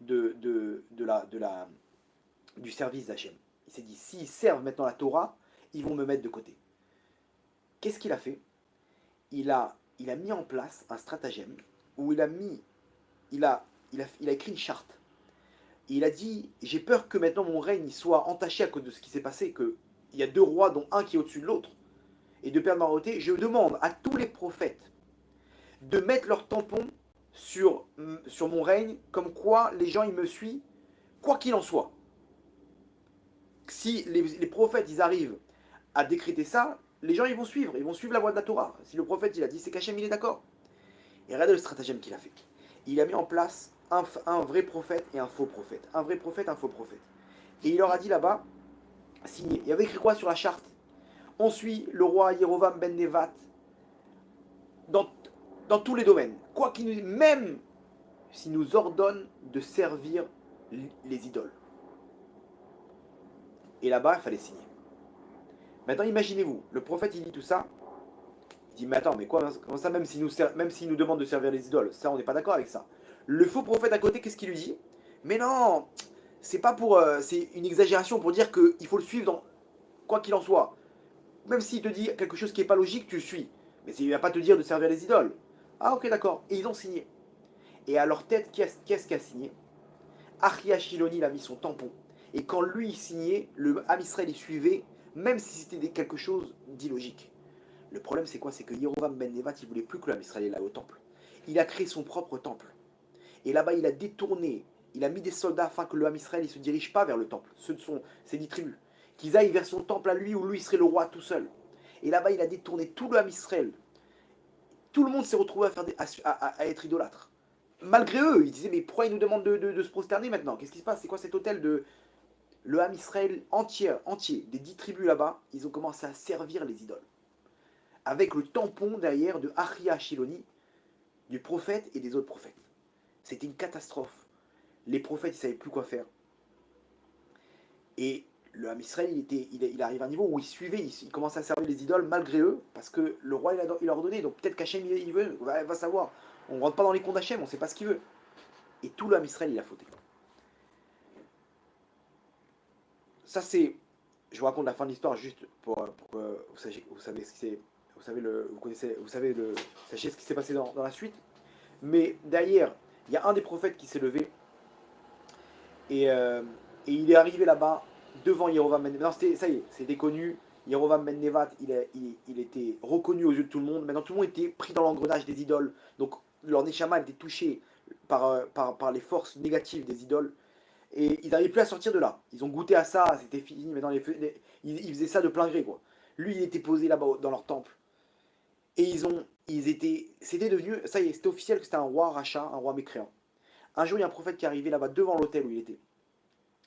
du service d'Hachem. Il s'est dit, s'ils servent maintenant la Torah, ils vont me mettre de côté. Qu'est-ce qu'il a fait? Il a mis en place un stratagème où il a écrit une charte. Il a dit, j'ai peur que maintenant mon règne soit entaché à cause de ce qui s'est passé, qu'il y a deux rois dont un qui est au-dessus de l'autre, et de perdre ma royauté. Je demande à tous les prophètes de mettre leur tampon sur mon règne, comme quoi les gens ils me suivent, quoi qu'il en soit. Si les prophètes ils arrivent à décréter ça, les gens ils vont suivre la voie de la Torah. Si le prophète il a dit c'est qu'Hachem il est d'accord. Et regardez le stratagème qu'il a fait. Il a mis en place un vrai prophète et un faux prophète. Un vrai prophète, un faux prophète. Et il leur a dit là-bas, signé. Il y avait écrit quoi sur la charte? On suit le roi Yerovam ben Nevat dans, dans tous les domaines. Quoi qu'il nous, même s'il nous ordonne de servir les idoles. Et là-bas, il fallait signer. Maintenant, imaginez-vous, le prophète, il dit tout ça. Il dit, mais attends, mais quoi, comment ça, même s'il nous demande de servir les idoles, ça, on n'est pas d'accord avec ça. Le faux prophète à côté, qu'est-ce qu'il lui dit? Mais non, c'est pas pour, c'est une exagération pour dire qu'il faut le suivre dans quoi qu'il en soit. Même s'il te dit quelque chose qui n'est pas logique, tu le suis. Mais il ne va pas te dire de servir les idoles. Ah ok, d'accord. Et ils ont signé. Et à leur tête, qu'est-ce qui a signé? Achia Shiloni, il a mis son tampon. Et quand lui il signait, le Ham Israël il suivait, même si c'était quelque chose d'illogique. Le problème c'est quoi? C'est que Yerovam ben Nevat, il voulait plus que le Ham Israël aille au temple. Il a créé son propre temple. Et là-bas, il a détourné, il a mis des soldats afin que le Ham Israël ne se dirige pas vers le temple. Ceux de ses 10 tribus. Qu'ils aillent vers son temple à lui, où lui serait le roi tout seul. Et là-bas, il a détourné tout le Ham Israël. Tout le monde s'est retrouvé à être idolâtre. Malgré eux, ils disaient, mais pourquoi ils nous demandent de se prosterner maintenant? Qu'est-ce qui se passe? C'est quoi cet hôtel de... Le Ham Israël entier, des 10 tribus là-bas, ils ont commencé à servir les idoles. Avec le tampon derrière de Achia Shiloni, du prophète et des autres prophètes. C'était une catastrophe. Les prophètes, ils ne savaient plus quoi faire. Et le Ham Israël, il arrive à un niveau où il suivait, il commençait à servir les idoles malgré eux, parce que le roi, il a ordonné. Donc peut-être qu'Hachem, il veut, va savoir. On ne rentre pas dans les comptes d'Hachem, on ne sait pas ce qu'il veut. Et tout le Ham Israël, il a fauté. Ça, c'est... Je vous raconte la fin de l'histoire juste pour que vous savez ce qui s'est... Sachez ce qui s'est passé dans la suite. Mais derrière, il y a un des prophètes qui s'est levé et, euh, et il est arrivé là-bas devant Yerovam ben Nevat. Non, ça y est, c'était connu. Yerovam ben Nevat, il était reconnu aux yeux de tout le monde. Maintenant, tout le monde était pris dans l'engrenage des idoles. Donc, leur Neshama était touché par les forces négatives des idoles. Et ils n'arrivaient plus à sortir de là. Ils ont goûté à ça, c'était fini. Maintenant, ils faisaient ça de plein gré, quoi. Lui, il était posé là-bas dans leur temple. Et c'était devenu, ça y est, c'était officiel que c'était un roi rachat, un roi mécréant. Un jour, il y a un prophète qui est arrivé là-bas devant l'hôtel où il était,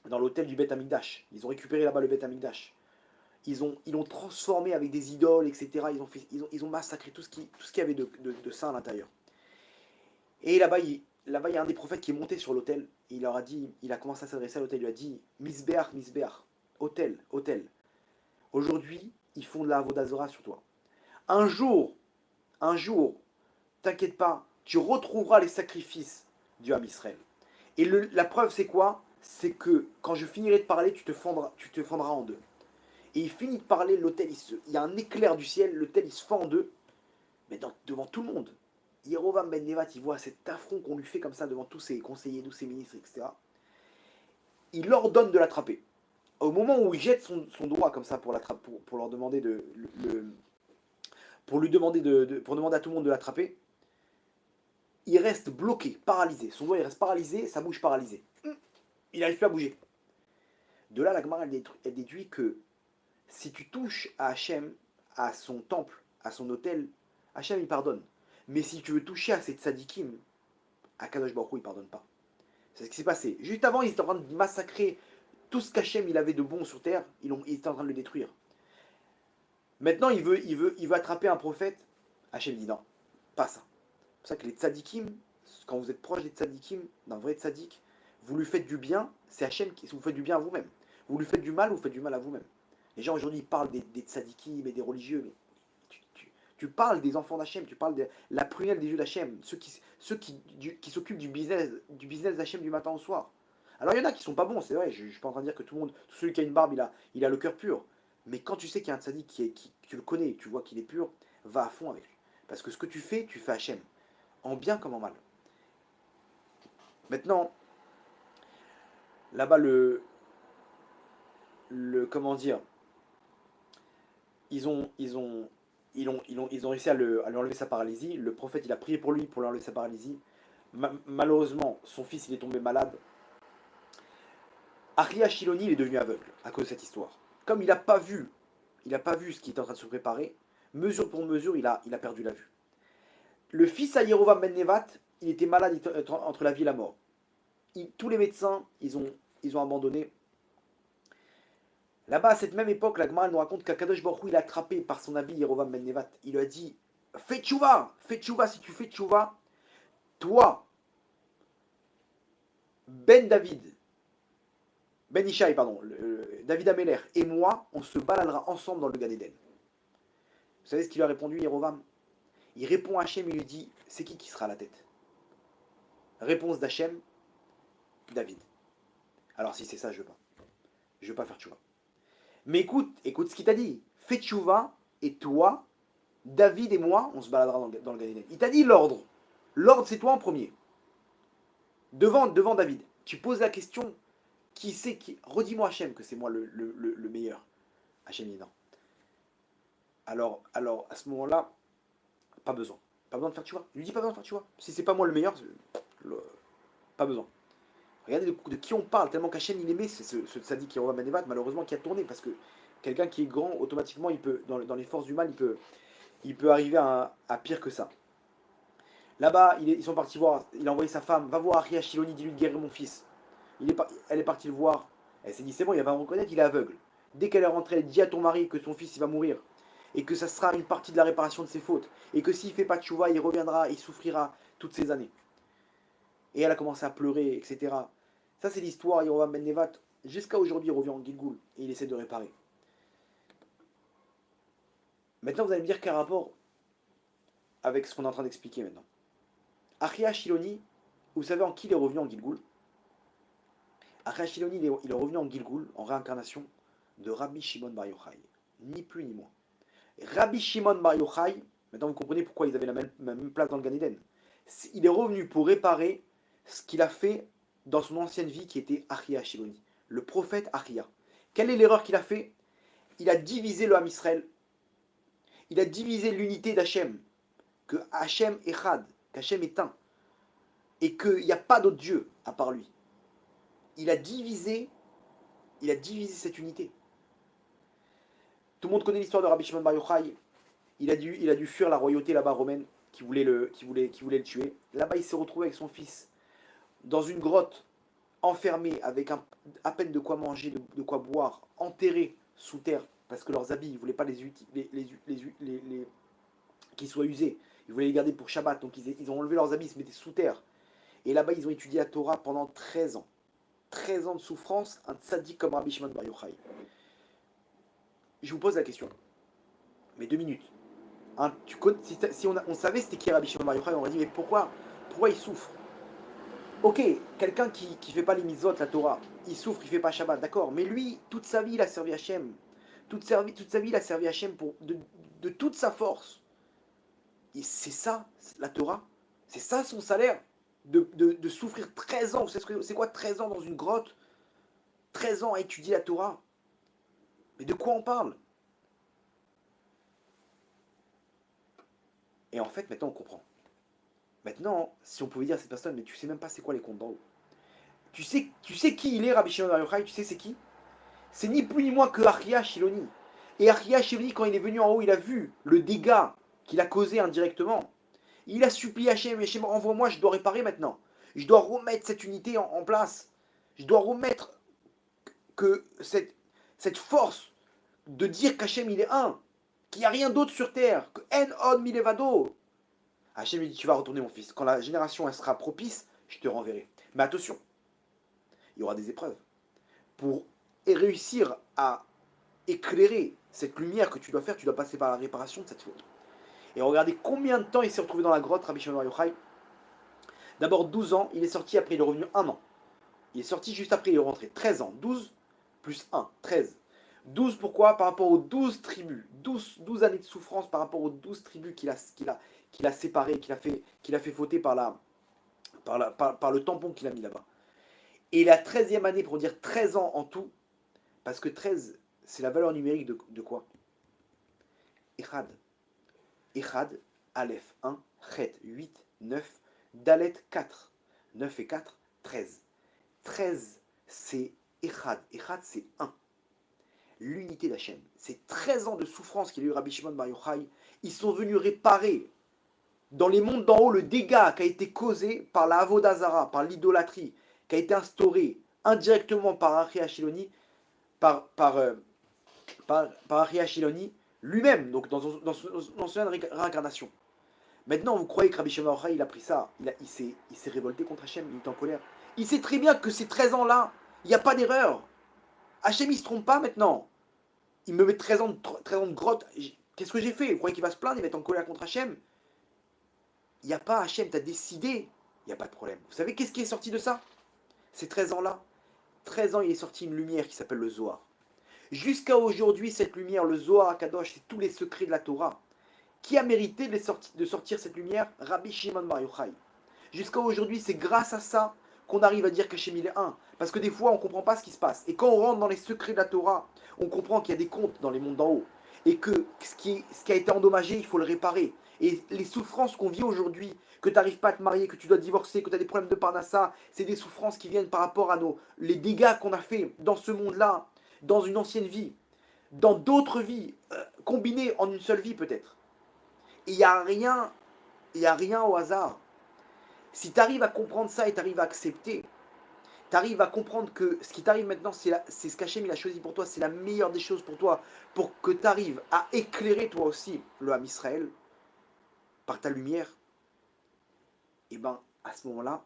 dans l'hôtel du Beth Amikdash. Ils ont récupéré là-bas le Beth Amikdash. Ils l'ont transformé avec des idoles, etc. Ils ont massacré tout ce qu'il y avait de saint à l'intérieur. Et là-bas, il y a un des prophètes qui est monté sur l'hôtel. Il leur a dit, il a commencé à s'adresser à l'hôtel. Il lui a dit, Misbeach, Misbeach, hôtel, hôtel. Aujourd'hui, ils font de la Avodazora sur toi. Un jour, t'inquiète pas, tu retrouveras les sacrifices du Ham Israël. Et la preuve, c'est quoi? C'est que quand je finirai de parler, tu te fendras en deux. Et il finit de parler, l'autel, il y a un éclair du ciel, l'autel, il se fend en deux, mais devant tout le monde. Yerovam ben Nevat, il voit cet affront qu'on lui fait comme ça devant tous ses conseillers, tous ses ministres, etc. Il ordonne de l'attraper. Au moment où il jette son doigt comme ça pour l'attraper, pour leur demander pour demander à tout le monde de l'attraper, il reste bloqué, paralysé. Son doigt il reste paralysé, sa bouche paralysée. Il n'arrive plus à bouger. De là, la Gemara elle déduit que si tu touches à Hachem, à son temple, à son autel, Hachem il pardonne. Mais si tu veux toucher à ces tzadikim, Akadosh Baruch Hu il pardonne pas. C'est ce qui s'est passé. Juste avant, ils étaient en train de massacrer tout ce qu'Hachem il avait de bon sur terre. Ils étaient en train de le détruire. Maintenant, il veut attraper un prophète. Hachem dit non, pas ça. C'est pour ça que les tzadikim, quand vous êtes proche des tzadikim, d'un vrai tzadik, vous lui faites du bien, c'est Hachem qui vous fait du bien à vous-même. Vous lui faites du mal, vous faites du mal à vous-même. Les gens aujourd'hui parlent des tzadikim et des religieux, mais tu parles des enfants d'Hachem, tu parles de la prunelle des yeux d'Hachem, ceux qui s'occupent du business d'Hachem du matin au soir. Alors il y en a qui sont pas bons, c'est vrai, je ne suis pas en train de dire que tout celui qui a une barbe, il a le cœur pur. Mais quand tu sais qu'il y a un tzadik tu le connais, tu vois qu'il est pur, va à fond avec lui. Parce que ce que tu fais Hachem, en bien comme en mal. Maintenant, là-bas, comment dire, ils ont, ils ont, ils ont réussi à lui enlever sa paralysie. Le prophète, il a prié pour lui, pour lui enlever sa paralysie. Malheureusement, son fils, il est tombé malade. Ahria Shiloni, il est devenu aveugle à cause de cette histoire. Comme il n'a pas vu ce qui était en train de se préparer, mesure pour mesure, il a perdu la vue. Le fils à Yerovam ben Nevat, il était malade entre la vie et la mort. Tous les médecins, ils ont abandonné. Là-bas, à cette même époque, la Gemara nous raconte qu'Akadosh Baruch Hu, il a attrapé par son habit Yerovam ben Nevat. Il lui a dit, fais tchouva, si tu fais tchouva, toi, Ben David, Ben Ishaï, pardon, David Améler et moi, on se baladera ensemble dans le Gan Eden. Vous savez ce qu'il lui a répondu, Yerovam? Il répond à Hachem, il lui dit, c'est qui sera à la tête? Réponse d'Hachem, David. Alors si c'est ça, je veux pas. Je veux pas faire tchouva. Mais écoute ce qu'il t'a dit. Fais tchouva, et toi, David et moi, on se baladera dans le Gan Eden. Il t'a dit l'ordre. L'ordre, c'est toi en premier. Devant David. Tu poses la question, qui c'est qui... Redis-moi Hachem que c'est moi le meilleur. Hachem dit non. Alors, à ce moment-là, pas besoin. Pas besoin de faire tchouva. Il lui dit pas besoin de faire tchouva. Si c'est pas moi le meilleur, pas besoin. Regardez de qui on parle, tellement qu'Hachem il aimait ce sadique qui Yerovam ben Nevat, malheureusement qui a tourné, parce que quelqu'un qui est grand, automatiquement, il peut, dans les forces du mal, il peut arriver à pire que ça. Là-bas, ils sont partis voir, il a envoyé sa femme, va voir Ahria Shiloni, dis-lui de guérir mon fils. Elle est partie le voir, elle s'est dit c'est bon, il va me reconnaître, il est aveugle. Dès qu'elle est rentrée, elle dit à ton mari que son fils il va mourir, et que ça sera une partie de la réparation de ses fautes, et que s'il ne fait pas de tchouva, il reviendra, il souffrira toutes ces années. Et elle a commencé à pleurer, etc. Ça, c'est l'histoire, Yerovam ben Nevat. Jusqu'à aujourd'hui, il revient en Gilgoul et il essaie de réparer. Maintenant, vous allez me dire quel rapport avec ce qu'on est en train d'expliquer maintenant. Ahria Shiloni, vous savez en qui il est revenu en Gilgoul? Ahria Shiloni, il est revenu en Gilgoul, en réincarnation, de Rabbi Shimon Bar Yochai. Ni plus ni moins. Rabbi Shimon Bar Yochai, maintenant vous comprenez pourquoi ils avaient la même place dans le Gan Eden. Il est revenu pour réparer ce qu'il a fait dans son ancienne vie qui était Ahria Shiloni, le prophète Ahria. Quelle est l'erreur qu'il a fait? Il a divisé le Ham Israël. Il a divisé l'unité d'Hachem. Que Hachem est Chad, qu'Hachem est un. Et qu'il n'y a pas d'autre Dieu à part lui. Il a divisé cette unité. Tout le monde connaît l'histoire de Rabbi Shimon Bar Yochai. Il a dû fuir la royauté là-bas romaine qui voulait le tuer. Là-bas, il s'est retrouvé avec son fils dans une grotte, enfermé, avec à peine de quoi manger, de quoi boire, enterré sous terre, parce que leurs habits, ils ne voulaient pas qu'ils soient usés. Ils voulaient les garder pour Shabbat, donc ils ont enlevé leurs habits, ils se mettaient sous terre. Et là-bas, ils ont étudié la Torah pendant 13 ans. 13 ans de souffrance, un tzaddik comme Rabbi Shimon Bar Yochai. Je vous pose la question, mais 2 minutes. Si on savait c'était qui Rabbi Shimon Bar Yochai, on aurait dit, mais pourquoi il souffre? Ok, quelqu'un qui ne fait pas les mitzvot, la Torah, il souffre, il ne fait pas Shabbat, d'accord, mais lui, toute sa vie, il a servi Hachem. Toute sa vie, il a servi Hachem de toute sa force. Et c'est ça, la Torah. C'est ça son salaire. De souffrir 13 ans. Vous savez c'est quoi 13 ans dans une grotte? 13 ans à étudier la Torah. Mais de quoi on parle? Et en fait, maintenant, on comprend. Maintenant, si on pouvait dire à cette personne, mais tu sais même pas c'est quoi les comptes d'en haut. Tu sais qui il est, Rabbi Shimon Bar Yochai? Tu sais c'est qui? C'est ni plus ni moins que Ahria Shiloni. Et Ahria Shiloni, quand il est venu en haut, il a vu le dégât qu'il a causé indirectement. Il a supplié Hachem, Hachem, envoie-moi, je dois réparer maintenant. Je dois remettre cette unité en place. Je dois remettre que cette force de dire qu'Hachem il est un, qu'il n'y a rien d'autre sur terre, que En Od Milevado. Hachem lui dit, tu vas retourner mon fils. Quand la génération elle sera propice, je te renverrai. Mais attention, il y aura des épreuves. Pour réussir à éclairer cette lumière que tu dois faire, tu dois passer par la réparation de cette faute. Et regardez combien de temps il s'est retrouvé dans la grotte, Rabbi Shimon Bar Yochai. D'abord 12 ans, il est sorti, après il est revenu 1 an. Il est sorti juste après, il est rentré 13 ans. 12 plus 1, 13. 12 pourquoi? Par rapport aux 12 tribus. 12 années de souffrance par rapport aux 12 tribus qu'il a séparées, qu'il a fait fauter par le tampon qu'il a mis là-bas. Et la 13e année, pour dire 13 ans en tout, parce que 13, c'est la valeur numérique de quoi? Echad. Echad, Aleph 1, Chet 8, 9, Dalet 4. 9 et 4, 13. 13, c'est Echad. Echad, c'est 1. L'unité d'Hachem. C'est 13 ans de souffrance qu'il a eu Rabbi Shimon Bar Yochai. Ils sont venus réparer dans les mondes d'en haut le dégât qui a été causé par la Avodazara, par l'idolâtrie, qui a été instaurée indirectement par Ari Hashiloni, par Ari Hashiloni lui-même, donc dans son ancienne réincarnation. Maintenant, vous croyez que Rabbi Shimon Bar Yochai, il a pris ça, il s'est révolté contre Hachem, il est en colère. Il sait très bien que ces 13 ans-là, il n'y a pas d'erreur. Hachem, il ne se trompe pas maintenant. Il me met 13 ans de grotte. Qu'est-ce que j'ai fait? Vous croyez qu'il va se plaindre, il va être en colère contre Hachem? Il n'y a pas Hachem, tu as décidé. Il n'y a pas de problème. Vous savez qu'est-ce qui est sorti de ça? Ces 13 ans-là, 13 ans, il est sorti une lumière qui s'appelle le Zohar. Jusqu'à aujourd'hui, cette lumière, le Zohar Akadosh, c'est tous les secrets de la Torah. Qui a mérité de sortir cette lumière? Rabbi Shimon Bar Yochai. Jusqu'à aujourd'hui, c'est grâce à ça qu'on arrive à dire qu'Hachem il est un. Parce que des fois, on ne comprend pas ce qui se passe. Et quand on rentre dans les secrets de la Torah, on comprend qu'il y a des comptes dans les mondes d'en haut. Et que ce qui a été endommagé, il faut le réparer. Et les souffrances qu'on vit aujourd'hui, que tu n'arrives pas à te marier, que tu dois divorcer, que tu as des problèmes de parnassa, c'est des souffrances qui viennent par rapport à les dégâts qu'on a fait dans ce monde-là, dans une ancienne vie, dans d'autres vies, combinées en une seule vie peut-être. Et il n'y a rien au hasard. Si tu arrives à comprendre ça et tu arrives à accepter, tu arrives à comprendre que ce qui t'arrive maintenant, c'est ce qu'Hachem il a choisi pour toi, c'est la meilleure des choses pour toi, pour que tu arrives à éclairer toi aussi le Ham Israël par ta lumière, et bien à ce moment-là,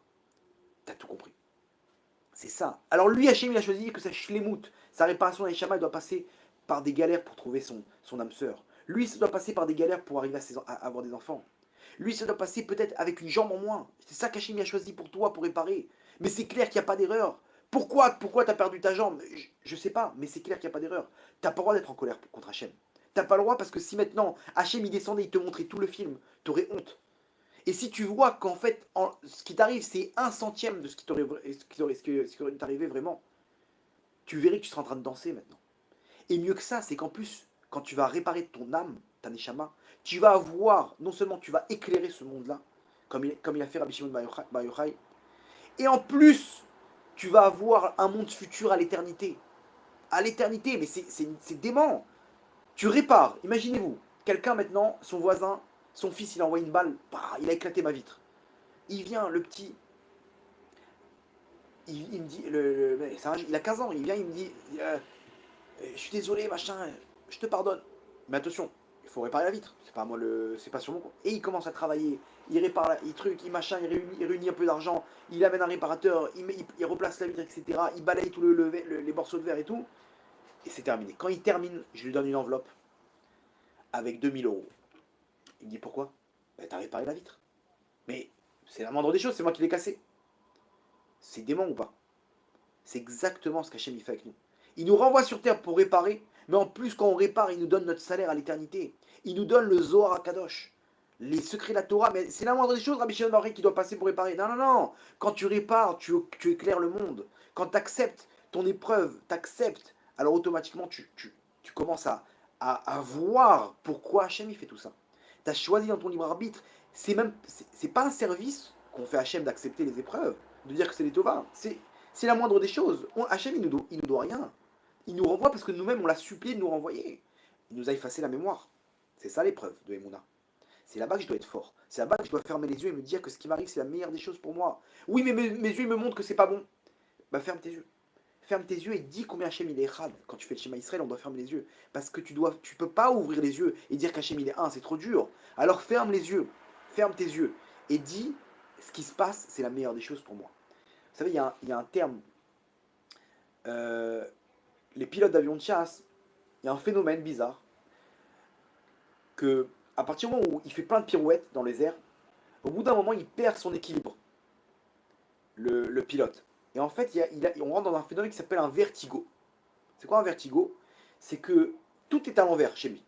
tu as tout compris. C'est ça. Alors lui, Hachem, il a choisi que sa shlemout, sa réparation d'Eshama, doit passer par des galères pour trouver son âme sœur. Lui, ça doit passer par des galères pour arriver à avoir des enfants. Lui, ça doit passer peut-être avec une jambe en moins. C'est ça qu'Hachem a choisi pour toi, pour réparer. Mais c'est clair qu'il n'y a pas d'erreur. Pourquoi tu as perdu ta jambe? Je ne sais pas, mais c'est clair qu'il n'y a pas d'erreur. Tu n'as pas le droit d'être en colère contre Hachem. Tu n'as pas le droit parce que si maintenant Hachem il descendait, il te montrait tout le film, tu aurais honte. Et si tu vois qu'en fait, ce qui t'arrive, c'est 1/100 de ce qui t'est arrivé vraiment, tu verrais que tu seras en train de danser maintenant. Et mieux que ça, c'est qu'en plus, quand tu vas réparer ton âme, ta neshama, tu vas avoir, non seulement tu vas éclairer ce monde-là, comme il a fait Rabbi Shimon Bar Yochai, et en plus, tu vas avoir un monde futur à l'éternité. À l'éternité, mais c'est dément. Tu répares, imaginez-vous, quelqu'un maintenant, son voisin, son fils, il envoie une balle, bah, il a éclaté ma vitre. Il vient, le petit, il me dit, il a 15 ans, il vient, il me dit, je suis désolé, machin, je te pardonne. Mais attention, il faut réparer la vitre. C'est pas moi c'est pas sur mon compte. Et il commence à travailler, il répare, il machin, il réunit un peu d'argent, il amène un réparateur, il replace la vitre, etc. Il balaye tous les morceaux de verre et tout. Et c'est terminé. Quand il termine, je lui donne une enveloppe avec 2 000 euros. Il me dit pourquoi? Bah, t'as réparé la vitre. Mais c'est la moindre des choses, c'est moi qui l'ai cassé. C'est dément ou pas? C'est exactement ce qu'Hachem fait avec nous. Il nous renvoie sur terre pour réparer, mais en plus, quand on répare, il nous donne notre salaire à l'éternité. Il nous donne le Zohar HaKadosh, les secrets de la Torah. Mais c'est la moindre des choses, Rabbi Shimon Bar Yochai, qui doit passer pour réparer. Non, non, non. Quand tu répares, tu éclaires le monde. Quand tu acceptes ton épreuve, tu acceptes, alors automatiquement, tu commences à voir pourquoi Hachem il fait tout ça. Tu as choisi dans ton libre arbitre. C'est pas un service qu'on fait à Hachem d'accepter les épreuves, de dire que c'est des Tovas. C'est la moindre des choses. Hachem, il nous doit rien. Il nous renvoie parce que nous-mêmes, on l'a supplié de nous renvoyer. Il nous a effacé la mémoire. C'est ça l'épreuve de Emouna. C'est là-bas que je dois être fort. C'est là-bas que je dois fermer les yeux et me dire que ce qui m'arrive, c'est la meilleure des choses pour moi. Oui, mais mes yeux me montrent que c'est pas bon. Bah ferme tes yeux. Ferme tes yeux et dis combien Hachem il est Echad. Quand tu fais le schéma Israël, on doit fermer les yeux. Parce que tu peux pas ouvrir les yeux et dire qu'Hachem il est un, c'est trop dur. Alors ferme les yeux. Ferme tes yeux. Et dis, ce qui se passe, c'est la meilleure des choses pour moi. Vous savez, il y a un terme. Les pilotes d'avion de chasse, il y a un phénomène bizarre que à partir du moment où il fait plein de pirouettes dans les airs, au bout d'un moment il perd son équilibre, le pilote. Et en fait, on rentre dans un phénomène qui s'appelle un vertigo. C'est quoi un vertigo? C'est que tout est à l'envers chez lui.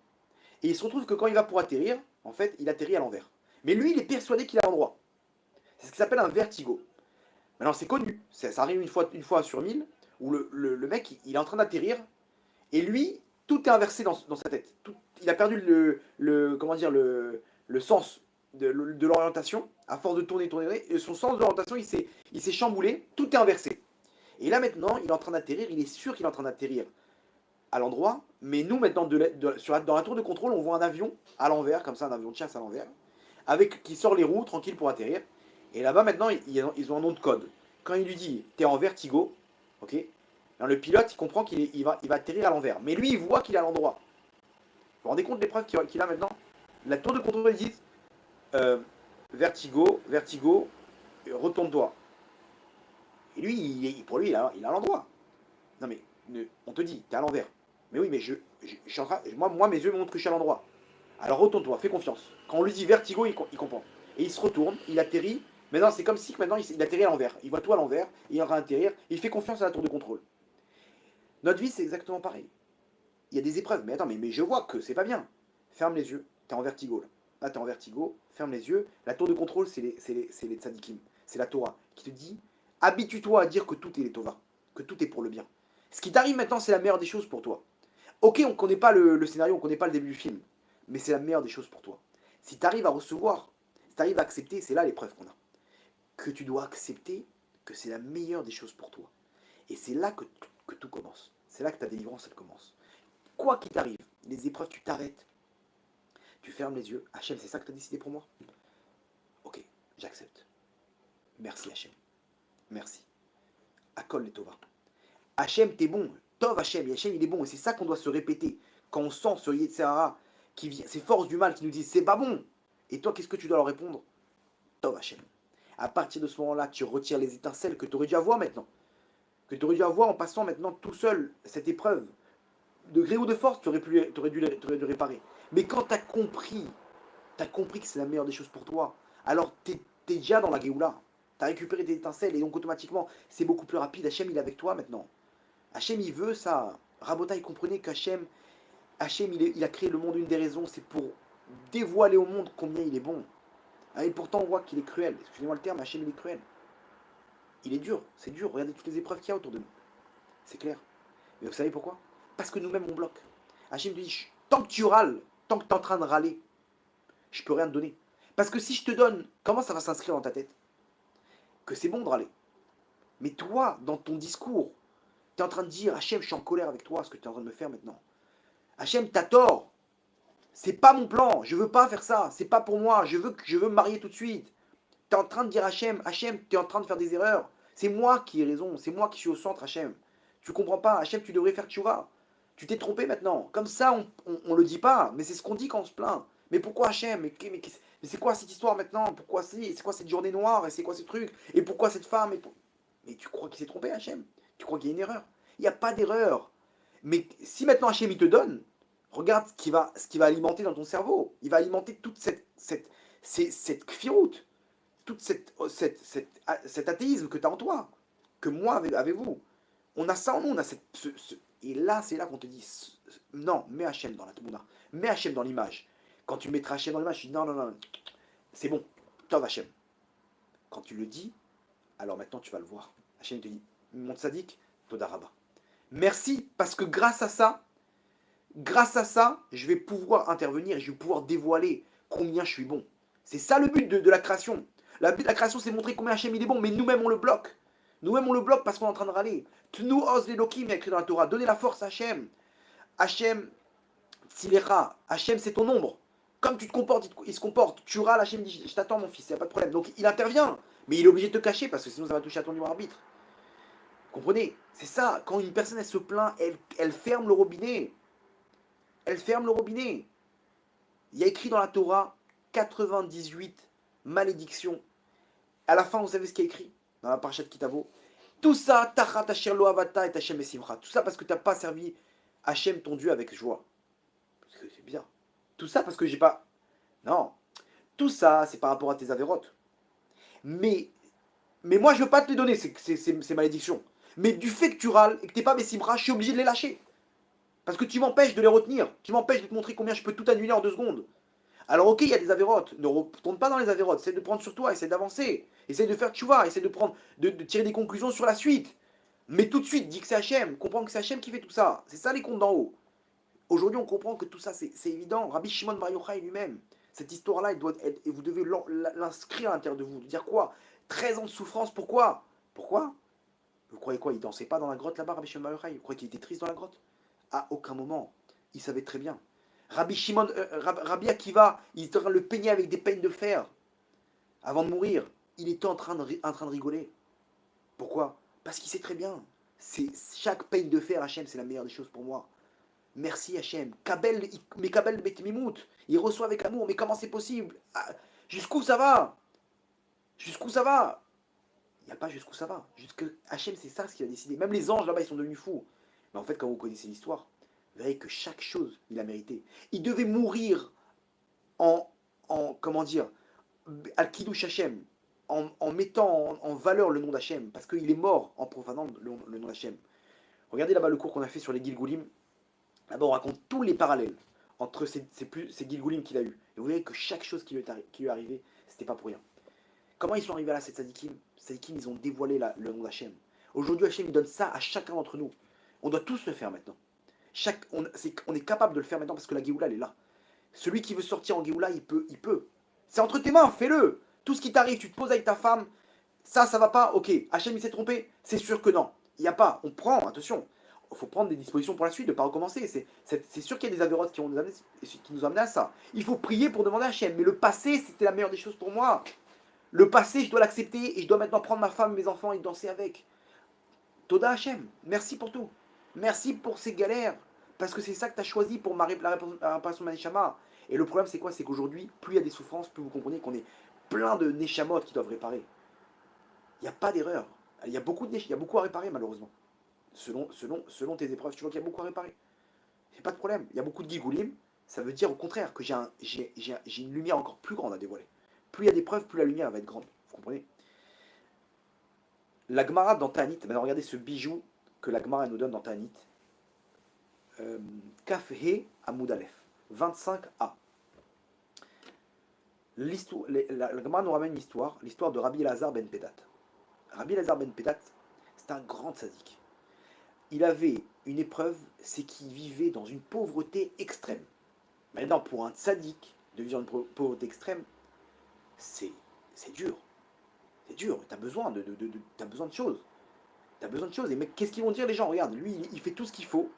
Et il se retrouve que quand il va pour atterrir, en fait, il atterrit à l'envers. Mais lui, il est persuadé qu'il est à l'endroit. C'est ce qui s'appelle un vertigo. Maintenant, c'est connu. Ça arrive une fois sur 1000 où le mec, il est en train d'atterrir et lui, tout est inversé dans sa tête. Il a perdu comment dire, le sens de l'orientation à force de tourner, tourner. Et son sens d'orientation, il s'est chamboulé. Tout est inversé. Et là, maintenant, il est en train d'atterrir. Il est sûr qu'il est en train d'atterrir à l'endroit. Mais nous, maintenant, dans la tour de contrôle, on voit un avion à l'envers, comme ça, un avion de chasse à l'envers, qui sort les roues, tranquille, pour atterrir. Et là-bas, maintenant, ils ont un nom de code. Quand il lui dit, t'es en vertigo, ok. Alors, le pilote, il comprend qu'il va atterrir à l'envers. Mais lui, il voit qu'il est à l'endroit. Vous vous rendez compte de l'épreuve qu'il a maintenant? La tour de contrôle, ils disent, vertigo, vertigo, retourne-toi. Et lui, pour lui, il est à l'endroit. Non mais, on te dit, t'es à l'envers. Mais oui, mais je suis en train, moi, mes yeux me montrent que je suis à l'endroit. Alors retourne-toi, fais confiance. Quand on lui dit vertigo, il comprend. Et il se retourne, il atterrit. Maintenant, c'est comme si maintenant il atterrit à l'envers. Il voit tout à l'envers, il est en train d'atterrir, il fait confiance à la tour de contrôle. Notre vie, c'est exactement pareil. Il y a des épreuves, mais attends, mais je vois que c'est pas bien. Ferme les yeux, t'es en vertigo là. Là, t'es en vertigo, ferme les yeux. La tour de contrôle, c'est les tzadikim. C'est la Torah qui te dit, habitue-toi à dire que tout est les Tova, que tout est pour le bien. Ce qui t'arrive maintenant, c'est la meilleure des choses pour toi. Ok, on ne connaît pas le scénario, on ne connaît pas le début du film, mais c'est la meilleure des choses pour toi. Si tu arrives à recevoir, si tu arrives à accepter, c'est là l'épreuve qu'on a. Que tu dois accepter que c'est la meilleure des choses pour toi. Et c'est là que tout commence. C'est là que ta délivrance, elle commence. Quoi qu'il t'arrive, les épreuves, tu t'arrêtes. Tu fermes les yeux. Hachem, c'est ça que tu as décidé pour moi? Ok, j'accepte. Merci Hachem. Merci. Accole les Tova. Hachem, t'es bon. Tov Hachem, Hachem, il est bon. Et c'est ça qu'on doit se répéter. Quand on sent ce Yetzirah, ces forces du mal qui nous disent c'est pas bon. Et toi, qu'est-ce que tu dois leur répondre? Tov Hachem. À partir de ce moment-là, tu retires les étincelles que tu aurais dû avoir maintenant. Que tu aurais dû avoir en passant maintenant tout seul cette épreuve. De gré ou de force, tu aurais dû réparer. Mais quand tu as compris que c'est la meilleure des choses pour toi, alors tu es déjà dans la Géoula. Tu as récupéré tes étincelles et donc automatiquement, c'est beaucoup plus rapide. Hachem, il est avec toi maintenant. Hachem, il veut ça. Rabota, il comprenait qu'Hachem, il a créé le monde, une des raisons, c'est pour dévoiler au monde combien il est bon. Et pourtant, on voit qu'il est cruel. Excusez-moi le terme, Hachem, il est cruel. Il est dur, c'est dur. Regardez toutes les épreuves qu'il y a autour de nous. C'est clair. Mais vous savez pourquoi? Parce que nous-mêmes, on bloque. Hachem te dit, tant que tu râles, tant que tu es en train de râler, je peux rien te donner. Parce que si je te donne, comment ça va s'inscrire dans ta tête? Que c'est bon de râler. Mais toi, dans ton discours, tu es en train de dire, Hachem, je suis en colère avec toi, ce que tu es en train de me faire maintenant. Hachem, t'as tort. C'est pas mon plan. Je veux pas faire ça. C'est pas pour moi. Je veux me marier tout de suite. Tu es en train de dire Hachem, Hachem, tu es en train de faire des erreurs. C'est moi qui ai raison. C'est moi qui suis au centre, Hachem. Tu comprends pas. Hachem, tu devrais faire tchouva. Tu t'es trompé maintenant. Comme ça, on le dit pas. Mais c'est ce qu'on dit quand on se plaint. Mais pourquoi Hachem? Mais c'est quoi cette histoire maintenant? Pourquoi c'est quoi cette journée noire? Et c'est quoi ce truc? Et pourquoi cette femme? Mais tu crois qu'il s'est trompé, Hachem? Tu crois qu'il y a une erreur? Il n'y a pas d'erreur. Mais si maintenant Hachem il te donne, regarde ce qui va alimenter dans ton cerveau. Il va alimenter toute cette kfiroute, toute cet athéisme que tu as en toi, que moi avec vous. On a ça en nous, on a et là, c'est là qu'on te dit, non, mets Hachem dans la Tmouna, mets Hachem dans l'image. Quand tu mettras Hachem dans l'image, tu dis non, non, non, c'est bon, Tov Hachem. Quand tu le dis, alors maintenant tu vas le voir. Hachem te dit, mon tzaddik, Toda Rabba. Merci, parce que grâce à ça, je vais pouvoir intervenir et je vais pouvoir dévoiler combien je suis bon. C'est ça le but de la création. Le but de la création, c'est montrer combien Hachem il est bon, mais nous-mêmes on le bloque. Nous-mêmes on le bloque parce qu'on est en train de râler. Tnu os l'Elokim, il y a écrit dans la Torah. Donnez la force à Hachem. Hachem, Tzilecha. Hachem, c'est ton ombre. Comme tu te comportes, il se comporte. Tu râles, Hachem dit, je t'attends mon fils, il n'y a pas de problème. Donc il intervient, mais il est obligé de te cacher parce que sinon ça va toucher à ton libre arbitre. Comprenez? C'est ça, quand une personne elle se plaint, elle ferme le robinet. Elle ferme le robinet. Il y a écrit dans la Torah 98 malédictions. À la fin, vous savez ce qu'il y a écrit dans la parashat Kitavo? Tout ça, tachat asher lo avata et Hachem esimcha. Tout ça parce que tu n'as pas servi Hachem ton Dieu avec joie. C'est bien. Tout ça parce que j'ai pas... Non. Tout ça, c'est par rapport à tes avérotes. Mais moi, je ne veux pas te les donner, ces malédictions. Mais du fait que tu râles et que tu n'es pas Messimra, je suis obligé de les lâcher. Parce que tu m'empêches de les retenir. Tu m'empêches de te montrer combien je peux tout annuler en 2 secondes. Alors ok, il y a des avérotes, ne retourne pas dans les avérotes, essaie de prendre sur toi, essaie d'avancer, essaie de faire tchouva, essaie de prendre, de tirer des conclusions sur la suite. Mais tout de suite, dis que c'est Hachem, comprends que c'est Hachem qui fait tout ça. C'est ça les comptes d'en haut. Aujourd'hui, on comprend que tout ça, c'est évident. Rabbi Shimon Bar Yochai lui-même, cette histoire-là, et vous devez l'inscrire à l'intérieur de vous. Dire quoi? 13 ans de souffrance, pourquoi? Pourquoi? Vous croyez quoi? Il dansait pas dans la grotte là-bas, Rabbi Shimon Bar Yochai? Vous croyez qu'il était triste dans la grotte? À aucun moment. Il savait très bien. Rabbi Akiva, il était en train de le peigner avec des peignes de fer. Avant de mourir, il était en train de rigoler. Pourquoi? Parce qu'il sait très bien. Chaque peigne de fer, Hachem, c'est la meilleure des choses pour moi. Merci Hachem. Mais Kabel Bet Mimout, il reçoit avec amour. Mais comment c'est possible? Jusqu'où ça va? Jusqu'où ça va? Il n'y a pas jusqu'où ça va. Jusque Hachem, c'est ça ce qu'il a décidé. Même les anges là-bas, ils sont devenus fous. Mais en fait, quand vous connaissez l'histoire, vous verrez que chaque chose, il a mérité. Il devait mourir en, comment dire, Al-Kiddush Hachem, en mettant en valeur le nom d'Hachem, parce qu'il est mort en profanant le nom d'Hachem. Regardez là-bas le cours qu'on a fait sur les Gilgoulim. Là-bas, on raconte tous les parallèles entre ces Gilgoulim qu'il a eu. Et vous verrez que chaque chose qui lui est arrivée, c'était pas pour rien. Comment ils sont arrivés là, ces tzadikim? Ces tzadikim, ils ont dévoilé le nom d'Hachem. Aujourd'hui, Hachem, il donne ça à chacun d'entre nous. On doit tous le faire maintenant. On est capable de le faire maintenant parce que la Géoula, elle est là. Celui qui veut sortir en Géoula, il peut. C'est entre tes mains, fais-le. Tout ce qui t'arrive, tu te poses avec ta femme, ça va pas, ok. Hachem, il s'est trompé? C'est sûr que non. Il n'y a pas. On prend, attention. Il faut prendre des dispositions pour la suite, de ne pas recommencer. C'est sûr qu'il y a des avérotes qui nous amené à ça. Il faut prier pour demander à Hachem. Mais le passé, c'était la meilleure des choses pour moi. Le passé, je dois l'accepter et je dois maintenant prendre ma femme, mes enfants et danser avec. Toda Hachem, merci pour tout. Merci pour ces galères. Parce que c'est ça que tu as choisi pour la réparation de ma Neshama. Et le problème, c'est quoi? C'est qu'aujourd'hui, plus il y a des souffrances, plus vous comprenez qu'on est plein de Neshamot qui doivent réparer. Il n'y a pas d'erreur. Il y a beaucoup à réparer, malheureusement. Selon tes épreuves, tu vois qu'il y a beaucoup à réparer. Il n'y a pas de problème. Il y a beaucoup de gigoulim. Ça veut dire au contraire que j'ai une lumière encore plus grande à dévoiler. Plus il y a d'épreuves, plus la lumière va être grande. Vous comprenez? La Gemara dans Ta'anit, maintenant regardez ce bijou que la Gemara nous donne dans Ta'anit. Kaf He Amoud Aleph, 25a. La Gemara nous ramène l'histoire de Rabbi Elazar ben Pedat. Rabbi Elazar ben Pedat, c'est un grand tzaddik. Il avait une épreuve, c'est qu'il vivait dans une pauvreté extrême. Maintenant, pour un tzaddik, de vivre dans une pauvreté extrême, c'est dur. C'est dur. T'as besoin t'as besoin de choses. T'as besoin de choses. Et mais qu'est-ce qu'ils vont dire les gens? Regarde, lui, il fait tout ce qu'il faut.